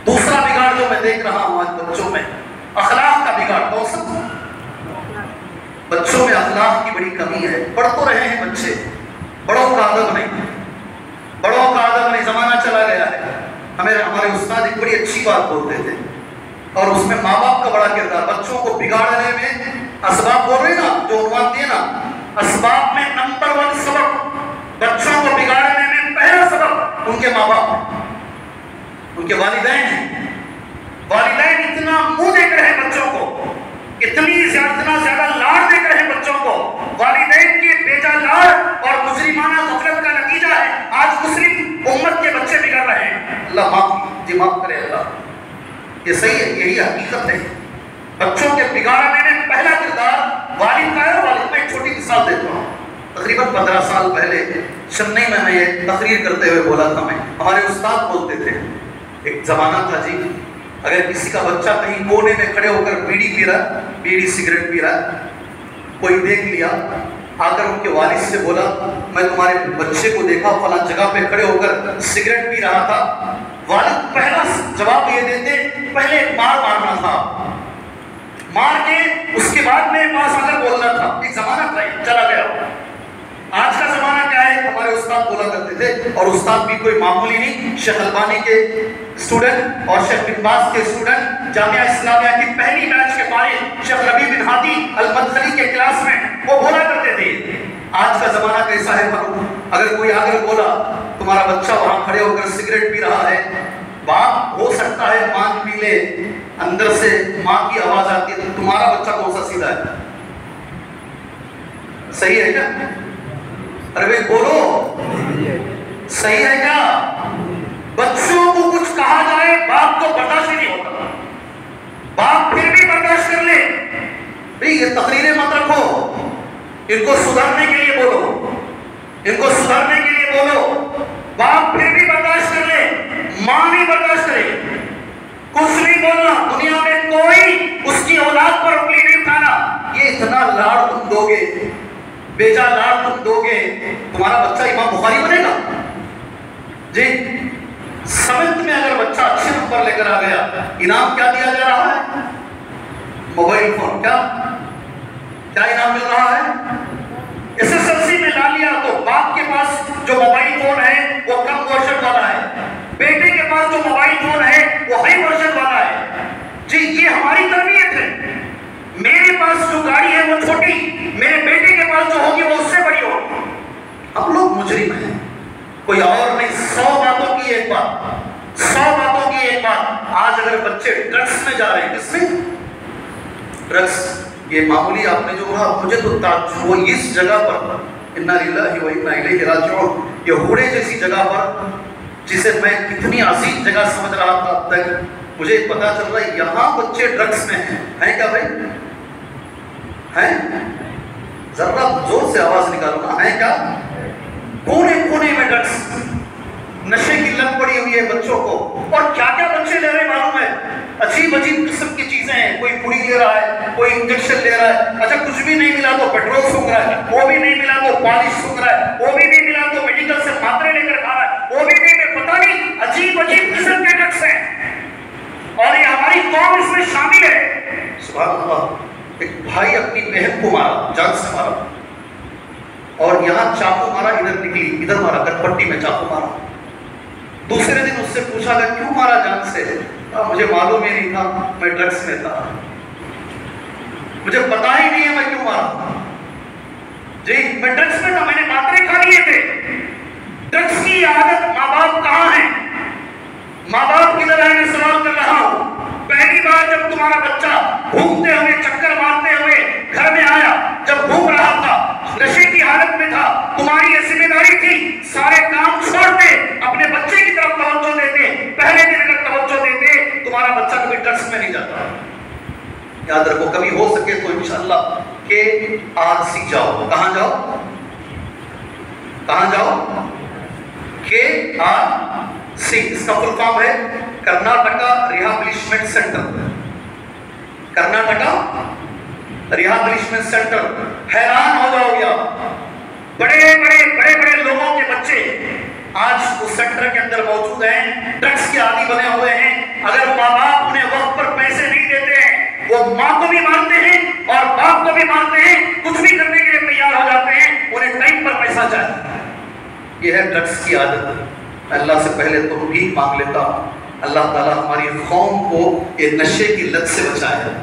دوسرا بگاڑ جو میں دیکھ رہا ہوں آج بچوں میں، اخلاق کا بگاڑ۔ کون سا؟ بچوں میں اخلاق کی بڑی کمی ہے۔ پڑھ تو رہے ہیں بچے، بڑوں کا ادب نہیں، بڑوں کا ادب نہیں، زمانہ چلا گیا ہے۔ ہمارے استاد ایک بڑی اچھی بات بولتے تھے، اور اس میں ماں باپ کا بڑا کردار۔ بچوں کو بگاڑنے میں اسباب بول رہے نا، جو عنوان دیے نا، اسباب میں نمبر 1 سبب بچوں کو بگاڑنے میں پہلا سبب ان کے ماں باپ ہیں، ان کے والدین ہیں۔ والدین اتنا منہ دیکھ رہے ہیں بچوں کو، اتنا زیادہ لاڑ دیکھ رہے ہیں بچوں کو۔ والدین کے بیجا لاڑ اور مجرمانہ غفلت کا نتیجہ ہے آج مسلم امت کے بچے بگڑ رہے ہیں۔ اللہ معاف کرے اللہ، یہ صحیح ہے، یہی حقیقت ہے۔ بچوں کے بگاڑنے میں پہلا کردار والد کا ہے۔ والد میں ایک چھوٹی مثال دیتا ہوں، تقریباً 15 سال پہلے چنئی میں یہ تقریر کرتے ہوئے بولا تھا میں، ہمارے استاد بولتے تھے، ایک زمانہ تھا جی، اگر کسی کا بچہ کہیں کونے میں کھڑے ہو کر بیڑی پی رہا، بیڑی سگریٹ پی رہا، کوئی دیکھ لیا، آ کر ان کے والد سے بولا میں تمہارے بچے کو دیکھا فلاں جگہ پہ کھڑے ہو کر سگریٹ پی رہا تھا، والد پہلا جواب یہ دیتے پہلے مار مارنا تھا، مار کے اس کے بعد میرے پاس آ کر بولنا تھا۔ ایک زمانہ تھا چلا گیا، آج کا زمانہ کیا ہے؟ ہمارے استاد بولا کرتے تھے، اور استاد بھی کوئی معمولی نہیں، شیخ البانی کے اسٹوڈنٹ اور شیخ بن باز کے اسٹوڈنٹ، جامعہ اسلامیہ کی پہلی بیچ کے فارغ شیخ ربیع بن ہادی المدخلی کے کلاس میں وہ بولا کرتے تھے۔ آج کا زمانہ کیسا ہے؟ اگر کوئی آ کر بولا تمہارا بچہ وہاں کھڑے ہو کر سگریٹ پی رہا ہے، باپ ہو سکتا ہے پان پی لے، اندر سے ماں کی آواز آتی ہے، تو تمہارا بچہ کون سا سیدھا ہے؟ صحیح ہے کیا؟ ارے بھائی بولو، صحیح ہے کیا؟ بچوں کو کچھ کہا جائے باپ کو برداشت نہیں ہوتا، باپ پھر بھی برداشت کر لے، بھئی یہ تقریریں مت رکھو، ان کو سدھرنے کے لیے بولو، ان کو سدھرنے کے لیے بولو، باپ پھر بھی برداشت کر لے، ماں بھی برداشت کرے، کچھ نہیں بولنا، دنیا میں کوئی اس کی اولاد پر انگلی نہیں اٹھانا۔ یہ اتنا لاڑ تم دو گے، بیجا لاڑ تم دو گے، تمہارا بچہ امام بخاری بنے گا؟ جی سیونتھ میں اگر بچہ اچھے نمبر لے کر آ گیا، انعام کیا دیا جا رہا ہے؟ Mobile phone. کیا انعام مل رہا ہے؟ ایس ایس ایل سی میں لا لیا تو باپ کے پاس جو موبائل فون ہے وہ کم ورژن والا ہے، بیٹے کے پاس جو موبائل فون ہے وہ ہائی ورژن والا ہے۔ جی یہ ہماری تربیت ہے، میرے پاس جو گاڑی ہے وہ چھوٹی، میرے بیٹے کے پاس جو ہوگی وہ اس سے بڑی ہوگی۔ ہم لوگ مجرم ہیں، کوئی اور نہیں، 100 باتوں کی ایک بات، 100 باتوں کی ایک بات۔ آج اگر بچے ڈرگس میں جا رہے ہیں، کس میں؟ ڈرگس۔ یہ معمولی آپ نے جو کہا، مجھے تو تعجب ہوا اس جگہ پر، انا للہ و انا الیہ راجعون، یہ ہوڑے جیسی جگہ پر، جسے میں کتنی عظیم جگہ سمجھ رہا تھا اب تک، مجھے پتا چل رہا ہے یہاں بچے ڈرگس میں ہیں کیا بھائی؟ ہیں؟ ذرا زور سے آواز نکالو نا، ہیں کیا؟ کونے کونے میں ڈرگس، نشے کی لت پڑی ہوئی ہے بچوں کو، اور کیا کیا بچے لے رہے معلوم ہے؟ عجیب عجیب قسم کی چیزیں ہیں، کوئی پوڑی لے رہا ہے، کوئی انجیکشن لے رہا ہے، اچھا کچھ بھی نہیں ملا تو پیٹرول سونگ رہا ہے، وہ بھی نہیں ملا تو پالش سونگ رہا ہے، وہ بھی نہیں ملا تو میڈیکل سے ماترے لے کر کھا رہا ہے، وہ بھی نہیں، پتہ نہیں عجیب عجیب قسم کے ڈرگس ہیں، اور یہ ہماری قوم اس میں شامل ہے۔ سبحان اللہ۔ ایک بھائی اپنی بہن کو مارا، جان سے مارا، اور یہاں چاقو مارا، ادھر نکلی، ادھر مارا، گٹپٹی میں چاقو مارا۔ دوسرے دن اس سے پوچھا کہ کیوں مارا جان سے؟ مجھے معلوم ہی نہیں تھا، میں ڈرگس میں تھا، مجھے پتا ہی نہیں ہے میں کیوں مارا۔ جی میں ڈرگس میں تھا، میں نے ماترے کھا لیے تھے۔ ڈرگس کی عادت ماں باپ کہاں ہیں؟ ماں باپ کدھر ہے؟ میں سوال کر رہا ہوں۔ پہلی بار جب تمہارا بچہ گھومتے ہوئے، چکر مارتے ہوئے گھر میں آیا، جب گھوم رہا تھا، نشے کی حالت میں تھا، تمہاری یہ ذمہ داری تھی سارے کام چھوڑتے اپنے بچے کی طرف توجہ دیتے، پہلے دن اگر توجہ دیتے تمہارا بچہ کبھی ڈرگس میں نہیں جاتا۔ یاد رکھو، کبھی ہو سکے تو انشاءاللہ کہ آج سیکھ جاؤ۔ کہاں جاؤ؟ کہاں جاؤ؟ کہ آج سیکھ، اس کا فل فارم ہے کرناٹکا ریہابلیشمنٹ سینٹر۔ کرناٹکا ریہابلیشمنٹ سینٹر۔ حیران ہو جاؤ گے آپ، بڑے بڑے لوگوں کے بچے آج اس سینٹر کے اندر موجود ہیں، ڈرگس کے عادی بنے ہوئے ہیں۔ اگر ماں باپ انہیں وقت پر پیسے نہیں دیتے ہیں، وہ ماں کو بھی مارتے ہیں اور باپ کو بھی مارتے ہیں، کچھ بھی کرنے کے لیے تیار ہو جاتے ہیں، انہیں ٹائم پر پیسہ چاہیے۔ یہ ہے ڈرگس کی عادت۔ میں اللہ سے پہلے توفیق مانگ لیتا ہوں، اللہ تعالیٰ ہماری قوم کو یہ نشے کی لت سے بچائے،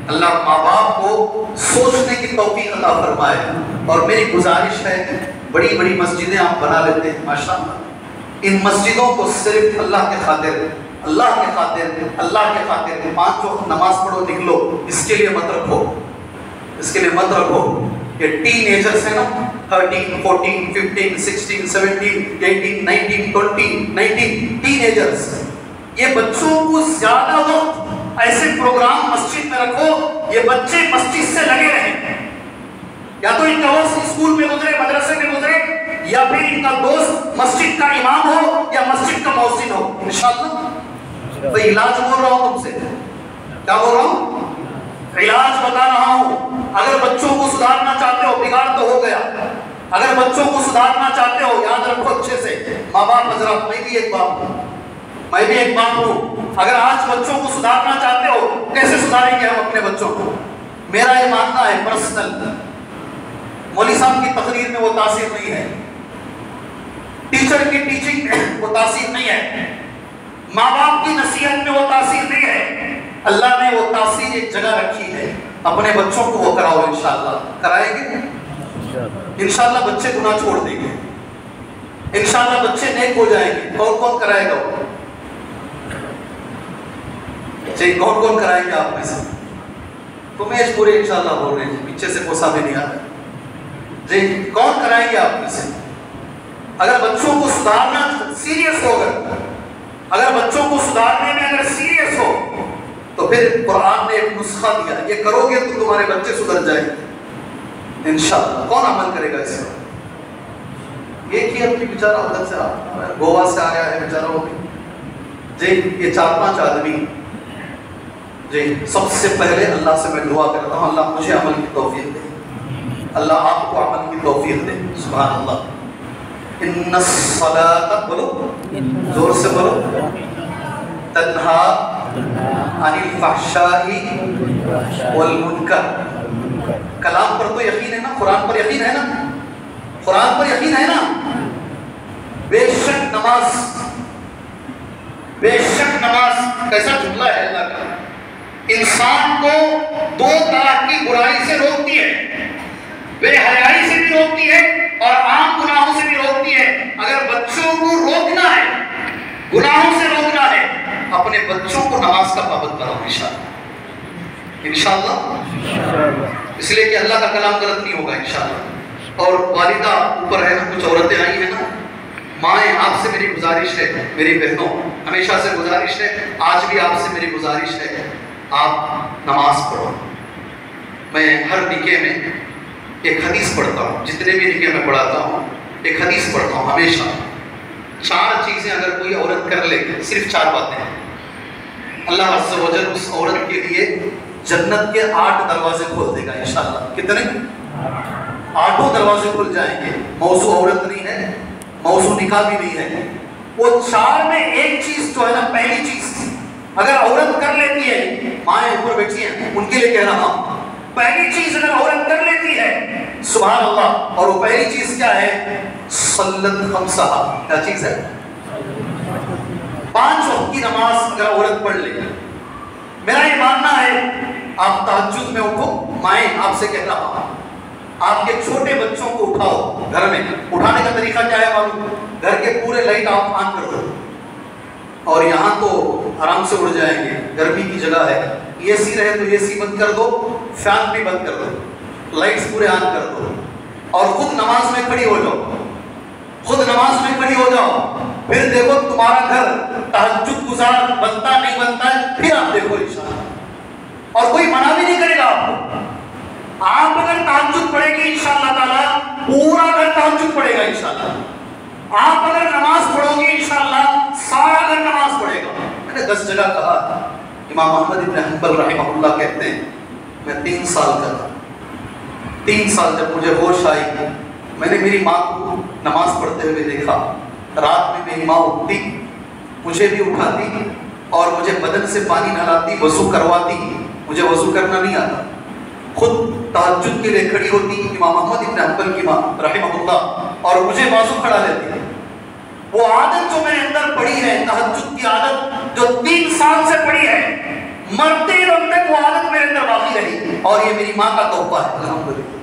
اللہ ماں باپ کو سوچنے کی توفیق عطا فرمائے۔ اور میری گزارش ہے، بڑی بڑی مسجدیں آپ بنا لیتے ہیں ماشاءاللہ، ان مسجدوں کو صرف اللہ کے خاطر، اللہ کے خاطر، اللہ کے خاطر 5 وقت نماز پڑھو نکلو، اس کے لیے مت رکھو، اس کے لیے مت رکھو۔ یہ ٹین ایجرز ہیں نا، 13 14 15 16 17 18 19 20 19 ٹین ایجرز، یہ بچوں کو زیادہ وقت ایسے پروگرام مسجد میں رکھو، یہ بچے مسجد سے لگے رہیں، یا تو ان کا وقت اسکول میں گزرے، مدرسے میں گزرے، یا پھر ان کا دوست مسجد کا امام ہو یا مسجد کا مؤذن ہو۔ انشاءاللہ تو علاج بول رہا ہوں تم سے، کیا بول رہا ہوں؟ علاج بتا رہا ہوں۔ اگر بچوں کو سدھارنا چاہتے ہو، بگاڑ تو ہو گیا، اگر بچوں کو سدھارنا چاہتے ہو یاد رکھو اچھے سے، ماں باپ حضرات، میں بھی ایک باپ ہوں، میں بھی ایک باپ ہوں۔ اگر آج بچوں کو سدھارنا چاہتے ہو، کیسے سدھاریں گے ہم اپنے بچوں کو؟ میرا یہ ماننا ہے پرسنل، مولوی صاحب کی تقریر میں وہ تاثیر نہیں ہے، ٹیچر کی ٹیچنگ میں وہ تاثیر نہیں ہے، ماں باپ کی نصیحت میں وہ تاثیر نہیں ہے، اللہ نے وہ تاثیر ایک جگہ رکھی ہے، اپنے بچوں کو وہ کراؤ، انشاءاللہ کرائیں گے، انشاءاللہ بچے گناہ چھوڑ دیں گے، انشاءاللہ بچے نیک ہو جائیں گے۔ کون کون کرائے گا وہ؟ جی کون کون کرائیں گے آپ میں سے؟ تو میں اس پورے انشاءاللہ بول رہے ہیں، پیچھے سے کوسا بھی نہیں آتا جی، کون کرائیں گے آپ میں سے؟ اگر بچوں کو سدھارنا سیریس ہو، اگر بچوں کو سدھارنے میں اگر سیریس ہو تو پھر قرآن نے ایک نسخہ دیا، یہ کرو گے تو تمہارے بچے سدھر جائیں گے انشاءاللہ۔ کون عمل کرے گا اس پر؟ ایک ہی اپنی بیچارہ ادھر سے گوا سے آیا ہے بیچارہ، وہ بھی جی یہ 4-5 آدمی جی۔ سب سے پہلے اللہ سے میں دعا کرتا ہوں، اللہ مجھے عمل کی توفیق دے، اللہ آپ کو عمل کی توفیق دے، سبحان اللہ۔ ان الصلاۃ، بولو زور سے بولو، تنہا عن الفحشاء والمنکر۔ کلام پر تو یقین ہے نا، قرآن پر یقین ہے نا، قرآن پر یقین ہے نا۔ بے شک نماز، بے شک نماز کیسا جملہ ہے اللہ کا، انسان کو 2 طرح کی برائی سے روکتی ہے، بے حیائی سے بھی روکتی ہے اور عام گناہوں سے بھی روکتی ہے۔ اگر بچوں کو روکنا ہے، گناہوں سے روکنا ہے، اپنے بچوں کو نماز کا پابند بناؤ انشاءاللہ، انشاءاللہ، اس لیے کہ اللہ کا کلام غلط نہیں ہوگا انشاءاللہ۔ اور والدہ اوپر ہے نا، کچھ عورتیں آئی ہیں نا، مائیں، آپ سے میری گزارش ہے، میری بہنوں ہمیشہ سے گزارش ہے، آج بھی آپ سے میری گزارش ہے، آپ نماز پڑھو۔ میں ہر نکاح میں ایک حدیث پڑھتا ہوں، جتنے بھی نکاح میں پڑھاتا ہوں ایک حدیث پڑھتا ہوں ہمیشہ۔ 4 چیزیں اگر کوئی عورت کر لے، صرف 4 باتیں، اللہ عز و جل اس عورت کے لیے جنت کے 8 دروازے کھول دے گا انشاءاللہ۔ کتنے؟ 8 دروازے کھل جائیں گے۔ موضوع عورت نہیں ہے، موضوع نکاح بھی نہیں ہے، وہ 4 میں ایک چیز جو ہے نا، پہلی چیز اگر عورت کر لیتی ہے، مائیں اوپر بیٹھی ہیں ان کے لیے کہہ رہا ہوں، پہلی چیز اگر عورت کر لیتی ہے سبحان اللہ، اور وہ پہلی چیز کیا ہے؟ صلت خمسہ، کیا چیز ہے؟ 5 وقت کی نماز اگر عورت پڑھ لے۔ میرا یہ ماننا ہے، آپ تہجد میں اٹھو، مائیں آپ سے کہہ رہا ہوں، آپ کے چھوٹے بچوں کو اٹھاؤ گھر میں، اٹھانے کا طریقہ کیا ہے معلوم؟ گھر کے پورے لائٹ آپ آن کر دو، اور یہاں تو آرام سے اڑ جائیں گے، گرمی کی جگہ ہے، اے سی رہے تو اے سی بند کر دو، فین بھی بند کر دو، لائٹس پورے آن کر دو، اور خود نماز میں کھڑی ہو جاؤ، خود نماز میں کھڑی ہو جاؤ، پھر دیکھو تمہارا گھر تہجد گزار بنتا نہیں بنتا ہے، پھر آپ دیکھو انشاءاللہ، اور کوئی منع بھی نہیں کرے گا آپ کو۔ آپ اگر تہجد پڑھے گی انشاءاللہ تعالیٰ، پورا گھر تہجد پڑھے گا انشاءاللہ۔ آپ اگر نماز پڑھو گی انشاءاللہ، سارا گھر نماز پڑھے گا۔ میں نے 10 جگہ کہا، امام احمد بن حنبل رحمہ اللہ کہتے ہیں، میں 3 سال کا تھا، 3 سال جب مجھے ہوش آئی، میں نے میری ماں کو نماز پڑھتے ہوئے دیکھا، رات میں میری ماں اٹھتی، مجھے بھی اٹھاتی اور مجھے بدن سے پانی نہلاتی، وضو کرواتی، مجھے وضو کرنا نہیں آتا، خود تہجد کے لیے کھڑی ہوتی امام احمد بن حنبل کی ماں رحمہ اللہ، اور مجھے بازو کھڑا لیتی۔ وہ عادت جو میرے اندر پڑی ہے، تہجد کی عادت جو 3 سال سے پڑی ہے، مرتے دم تک وہ عادت میرے اندر باقی رہی، اور یہ میری ماں کا تحفہ ہے الحمدللہ۔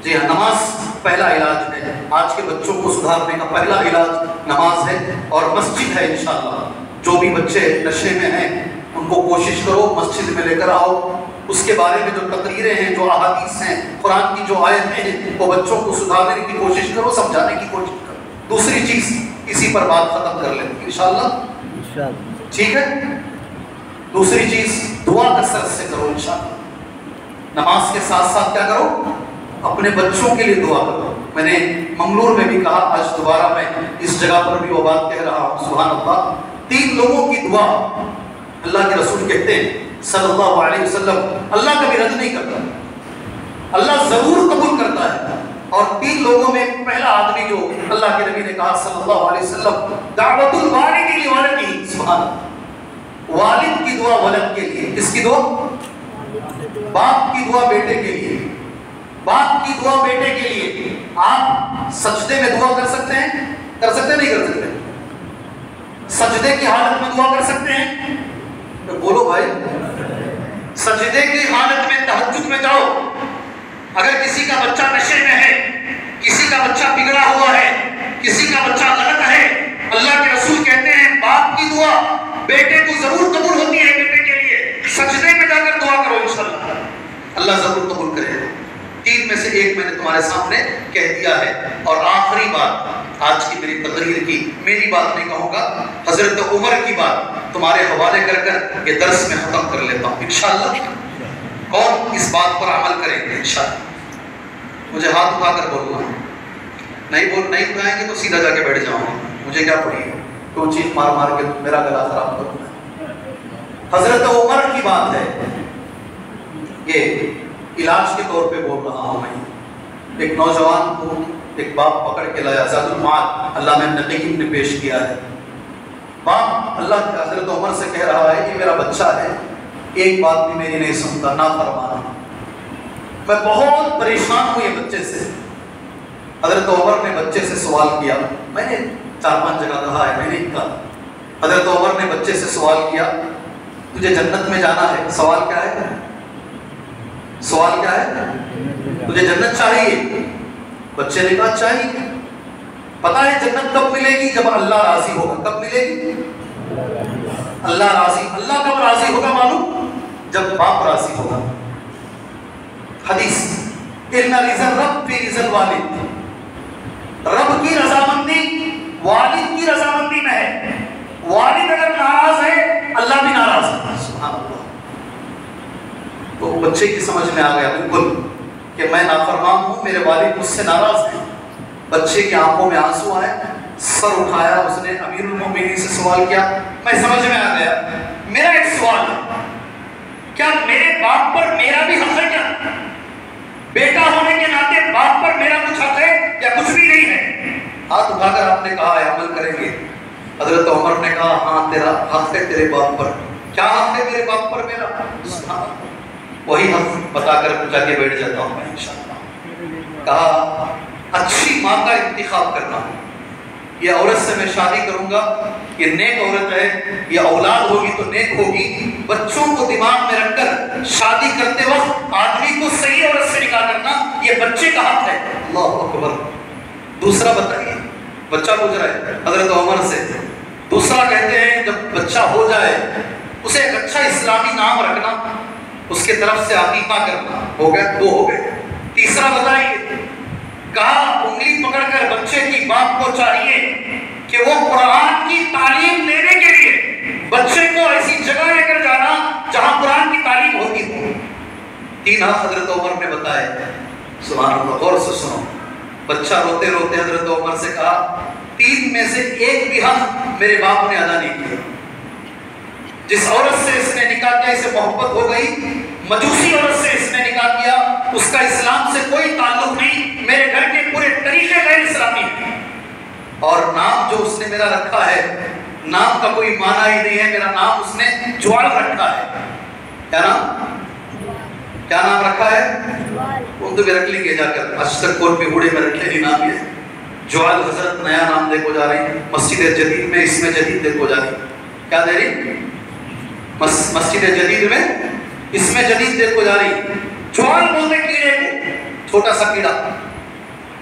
جی ہاں، نماز پہلا علاج ہے، آج کے بچوں کو سدھارنے کا پہلا علاج نماز ہے، اور مسجد ہے انشاءاللہ۔ جو بھی بچے نشے میں ہیں ان کو کوشش کرو مسجد میں لے کر آؤ، اس کے بارے میں جو تقریریں ہیں، جو احادیث ہیں، قرآن کی جو آیتیں ہیں، وہ بچوں کو سدھارنے کی کوشش کرو، سمجھانے کی کوشش کرو۔ دوسری چیز، اسی پر بات ختم کر لیں انشاءاللہ، ٹھیک ہے؟ دوسری چیز، دعا کثرت سے کرو انشاءاللہ۔ نماز کے ساتھ ساتھ کیا کرو؟ اپنے بچوں کے لیے دعا کرو۔ میں نے منگلور میں بھی کہا، آج دوبارہ میں اس جگہ پر بھی وہ بات کہہ رہا ہوں، سبحان اللہ، 3 لوگوں کی دعا اللہ کے رسول کہتے ہیں صلی اللہ علیہ وسلم اللہ کبھی رد نہیں کرتا، اللہ ضرور قبول کرتا ہے۔ اور 3 لوگوں میں پہلا آدمی جو اللہ کے نبی نے کہا صلی اللہ علیہ وسلم دعوت الوالد لولدہ، سبحان اللہ، والد کی دعا ولد کے لیے، کس کی دعا؟ باپ کی دعا بیٹے کے لیے، باپ کی دعا بیٹے کے لیے۔ آپ سجدے میں دعا کر سکتے ہیں؟ کر سکتے نہیں کر سکتے؟ سجدے کی حالت میں دعا کر سکتے ہیں؟ تو بولو بھائی، سجدے کی حالت میں تہجد میں جاؤ، اگر کسی کا بچہ نشے میں ہے، کسی کا بچہ بگڑا ہوا ہے، کسی کا بچہ غلط ہے، اللہ کے رسول کہتے ہیں باپ کی دعا بیٹے کو ضرور قبول ہوتی ہے، بیٹے کے لیے سجدے میں جا کر دعا کرو، انشاءاللہ اللہ ضرور قبول کرے گا۔ 3 میں سے ایک میں نے تمہارے سامنے کہہ دیا ہے۔ اور آخری بات آج کی میری تقریر کی، میری بات نہیں کہوں گا، حضرت عمر کی بات تمہارے حوالے کر کر یہ درس میں ختم کر لیتا ہوں انشاءاللہ۔ کون اس بات پر عمل کریں گے انشاءاللہ؟ مجھے ہاتھ اٹھا کر بولنا، نہیں اٹھائیں گے تو سیدھا جا کے بیٹھ جاؤں گا، مجھے کیا پڑی ہے کیوں چیخ مار مار کے میرا گلا خراب کرنا۔ حضرت عمر کی بات ہے، یہ علاج کے طور پہ بول رہا ہوں میں۔ ایک نوجوان کو ایک باپ پکڑ کے لایا، زاد المعاد علامہ ابن قیم نے پیش کیا ہے۔ باپ اللہ کے حضرت عمر سے کہہ رہا ہے کہ میرا بچہ ہے، ایک بات بھی میری نہیں سنتا، نافرمان، میں بہت پریشان ہوں یہ بچے سے۔ حضرت عمر نے بچے سے سوال کیا، میں نے 4-5 جگہ کہا ہے، میں نے کہا، حضرت عمر نے بچے سے سوال کیا تجھے جنت میں جانا ہے، سوال کیا ہے؟ سوال کیا ہے؟ تجھے جنت چاہیے؟ بچے نے کہا چاہیے۔ پتا ہے جنت کب ملے گی؟ جب اللہ راضی ہوگا۔ کب ملے گی؟ اللہ راضی۔ اللہ کب راضی ہوگا معلوم؟ جب باپ راضی ہوگا۔ حدیث ان رضا رب فی رضا الوالد، رب کی رضامندی والد کی رضامندی میں ہے۔ والد اگر ناراض ہے اللہ بھی ناراض ہے، سبحان اللہ۔ تو بچے کی سمجھ میں آ گیا بالکل کہ میں نافرمان ہوں، میرے والد مجھ سے ناراض ہیں۔ بچے کی آنکھوں میں آنسو آئے، سر اٹھایا، اس نے امیر المومنین سے سوال کیا، میں سمجھ میں آ گیا۔ میرا ایک سوال ہے، کیا میرے باپ پر میرا بھی حق ہے؟ کیا بیٹا ہونے کے ناطے باپ پر میرا کچھ حق ہے یا کچھ بھی نہیں ہے؟ ہاتھ اٹھا کر آپ نے کہا ہے عمل کریں گے۔ حضرت عمر نے کہا ہاں تیرا حق ہے تیرے باپ پر۔ کیا حق ہے میرے باپ پر میرا؟ وہی حق بتا کر جا کے بیٹھ جاتا ہوں میں انشاءاللہ۔ کہا اچھی ماں کا انتخاب کرنا، یہ عورت سے میں شادی کروں گا، یہ نیک عورت ہے، یہ اولاد ہوگی تو نیک ہوگی۔ بچوں کو دماغ میں رکھ کر شادی کرتے وقت آدمی کو صحیح عورت سے نکاح کرنا یہ بچے کا حق ہے۔ اللہ اکبر۔ دوسرا بتائیے، بچہ پوچھ رہا ہے حضرت عمر سے۔ دوسرا کہتے ہیں جب بچہ ہو جائے اسے ایک اچھا اسلامی نام رکھنا، اس کے طرف سے عقیقہ کرنا۔ ہو گئے، 2 ہو گئے۔ تیسرا بتائیے، کہا انگلی پکڑ کر بچے کی باپ کو چاہیے کہ وہ قرآن کی تعلیم دینے کے لیے بچے کو ایسی جگہ لے کر جانا جہاں قرآن کی تعلیم ہوتی ہو۔ 3 حق حضرت عمر نے بتائے، سبحان اللہ۔ غور سے سنو، بچہ روتے روتے حضرت عمر سے کہا 3 میں سے ایک بھی حق میرے باپ نے ادا نہیں کیا۔ جس عورت سے اس نے نکاح کیا اسے محبت ہو گئی، مجوسی عورت سے اس نے نکاح کیا، اس کا اسلام سے کوئی تعلق نہیں، میرے گھر کے پورے طریقے غیر اسلامی ہیں۔ اور نام جو اس نے میرا رکھا ہے، نام کا کوئی معنی ہی نہیں ہے، میرا نام اس نے جوال رکھا ہے۔ کیا نام رکھا ہے؟ اردو میں رکھ لیں گے جا کر، اشتر کوٹ میں بوڑھے میں رکھ لیں گے نام یہ جوال۔ حضرت نیا نام دیکھو جا رہی ہے مسجد جدید میں، اس میں جدید دیکھو جا رہی، کیا دے رہی؟ مسجد جدید میں اس میں جدید دیکھو جا رہی، جوال بولتے کیڑے کو، چھوٹا سا کیڑا،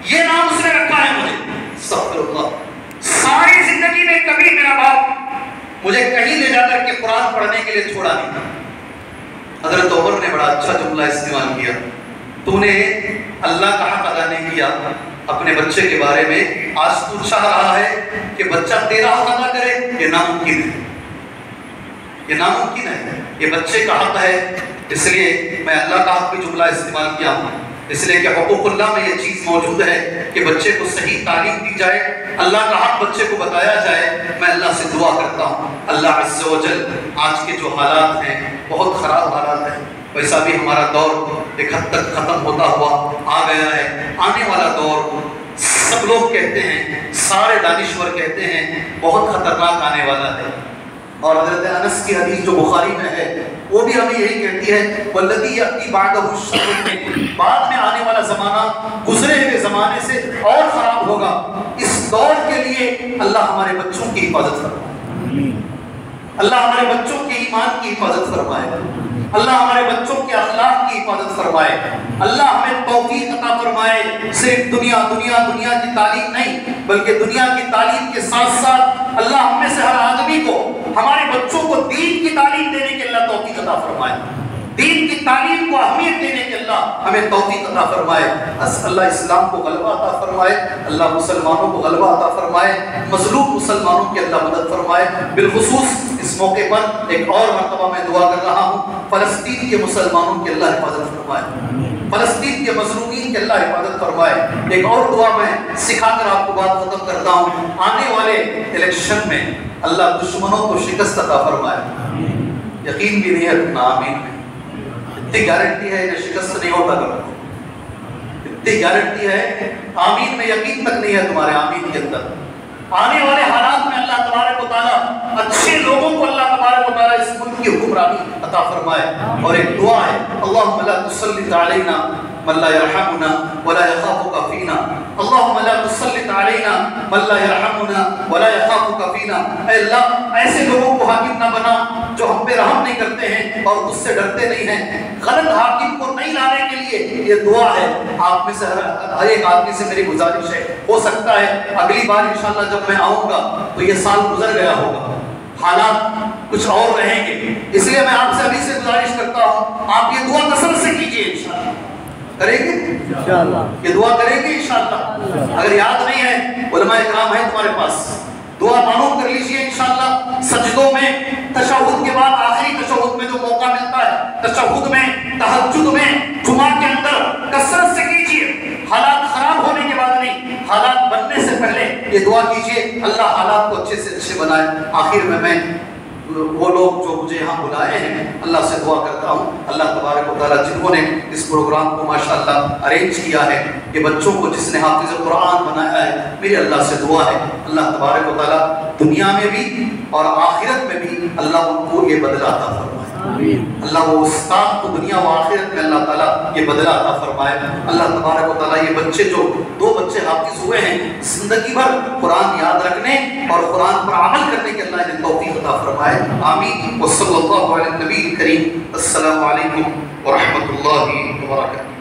یہ نام اس نے رکھا ہے مجھے۔ استغفر اللہ۔ ساری زندگی میں کبھی میرا باپ مجھے کہیں لے جا کر کے قرآن پڑھنے کے لیے چھوڑا نہیں۔ حضرت عمر نے بڑا اچھا جملہ استعمال کیا، تو نے اللہ کا حق ادا نہیں کیا اپنے بچے کے بارے میں، آج تو چاہ رہا ہے کہ بچہ تیرا حق ادا کرے، یہ ناممکن ہے، یہ ناممکن ہے، یہ بچے کا حق ہے۔ اس لیے میں اللہ کا حق بھی جملہ استعمال کیا ہوں، اس لیے کہ حقوق اللہ میں یہ چیز موجود ہے کہ بچے کو صحیح تعلیم دی جائے، اللہ کا حق بچے کو بتایا جائے۔ میں اللہ سے دعا کرتا ہوں اللہ عز و جل آج کے جو حالات ہیں بہت خراب حالات ہیں، ویسا بھی ہمارا دور ایک حد تک ختم ہوتا ہوا آ گیا ہے۔ آنے والا دور سب لوگ کہتے ہیں، سارے دانشور کہتے ہیں بہت خطرناک آنے والا ہے، اور حضرت انس کی حدیث جو بخاری میں ہے وہ بھی ہمیں یہی کہتی ہے والذی یأتی بعدہ الشر، بعد میں آنے والا زمانہ گزرے ہوئے زمانے سے اور خراب ہوگا۔ اس دور کے لیے اللہ ہمارے بچوں کی حفاظت فرمائے، اللہ ہمارے بچوں کے ایمان کی حفاظت فرمائے، اللہ ہمارے بچوں کے اخلاق کی حفاظت فرمائے، اللہ ہمیں توفیق عطا فرمائے۔ صرف دنیا کی تعلیم نہیں، بلکہ دنیا کی تعلیم کے ساتھ ساتھ اللہ ہم میں سے ہر آدمی کو، ہمارے بچوں کو دین کی تعلیم دینے کے اللہ توفیق عطا فرمائے، دین کی تعلیم کو اہمیت دینے کے اللہ ہمیں توفیق عطا فرمائے۔ اللہ اسلام کو غلبہ عطا فرمائے، اللہ مسلمانوں کو غلبہ عطا فرمائے، مظلوم مسلمانوں کی اللہ مدد فرمائے۔ بالخصوص اس موقع پر ایک اور مرتبہ میں دعا کر رہا ہوں فلسطین کے مسلمانوں کی اللہ حفاظت فرمائے، فلسطین کے مظلومین کی اللہ حفاظت فرمائے۔ ایک اور دعا میں سکھا کر آپ کو بات ختم کرتا ہوں، آنے والے الیکشن میں اللہ دشمنوں کو شکست عطا فرمائے۔ یقین بھی نہیں ہے اتنا آمین میں، اتنی گارنٹی ہے انہیں شکست نہیں ہوتا کرو، اتنی گارنٹی ہے آمین میں یقین تک نہیں ہے تمہارے آمین کے اندر۔ آنے والے حالات میں اللہ تبارک و تعالیٰ اچھے لوگوں کو اللہ تبارک و تعالیٰ اس ملک کی حکمرانی عطا فرمائے۔ اور ایک دعا ہے اللہم لا تسلط علینا من لا يرحمنا ولا يخافك فينا، اللہم لا تسلط علینا من لا يرحمنا ولا يخافك فينا، اے اللہ ایسے لوگوں کو حاکم نہ بنا جو ہم پہ رحم نہیں کرتے ہیں اور اس سے ڈرتے نہیں ہیں۔ غلط حاکم کو نہیں لانے کے لیے یہ دعا ہے۔ آپ میں سے ہر ایک آدمی سے میری گزارش ہے، ہو سکتا ہے اگلی بار انشاءاللہ جب میں آؤں گا تو یہ سال گزر گیا ہوگا، حالات کچھ اور رہیں گے، اس لیے میں آپ سے ابھی سے گزارش کرتا ہوں آپ یہ دعا کثرت سے کیجئے، انشاءاللہ کریں گے، یہ دعا کریں گے انشاءاللہ۔ اگر یاد نہیں ہے علماء اکرام ہیں تمہارے پاس، دعا معلوم کر لیجئے انشاءاللہ۔ سجدوں میں تشہد کے بعد آخری تشہد میں جو موقع ملتا ہے، تشہد میں، تہجد میں، جمعہ کے اندر کثرت سے کیجئے، حالات خراب ہونے کے بعد نہیں، حالات بننے سے پہلے یہ دعا کیجئے اللہ حالات کو اچھے سے اچھے بنائے۔ آخر میں وہ لوگ جو مجھے یہاں بلائے ہیں اللہ سے دعا کرتا ہوں اللہ تبارک و تعالیٰ جنہوں نے اس پروگرام کو ماشاءاللہ ارینج کیا ہے کہ بچوں کو جس نے حافظ قرآن بنایا ہے، میری اللہ سے دعا ہے اللہ تبارک و تعالیٰ دنیا میں بھی اور آخرت میں بھی اللہ ان کو یہ بدلہ عطا فرمائے، اللہ وہ استاد کو دنیا و آخرت میں اللہ تعالیٰ یہ بدلہ عطا فرمائے۔ اللہ تبارک و تعالیٰ یہ بچے جو 2 بچے حافظ ہوئے ہیں زندگی بھر قرآن یاد رکھنے اور قرآن پر عمل کرنے کے اللہ انہیں توفیق عطا فرمائے، آمین۔ وصلی اللہ علی النبی الکریم، السلام علیکم ورحمۃ اللہ وبرکاتہ۔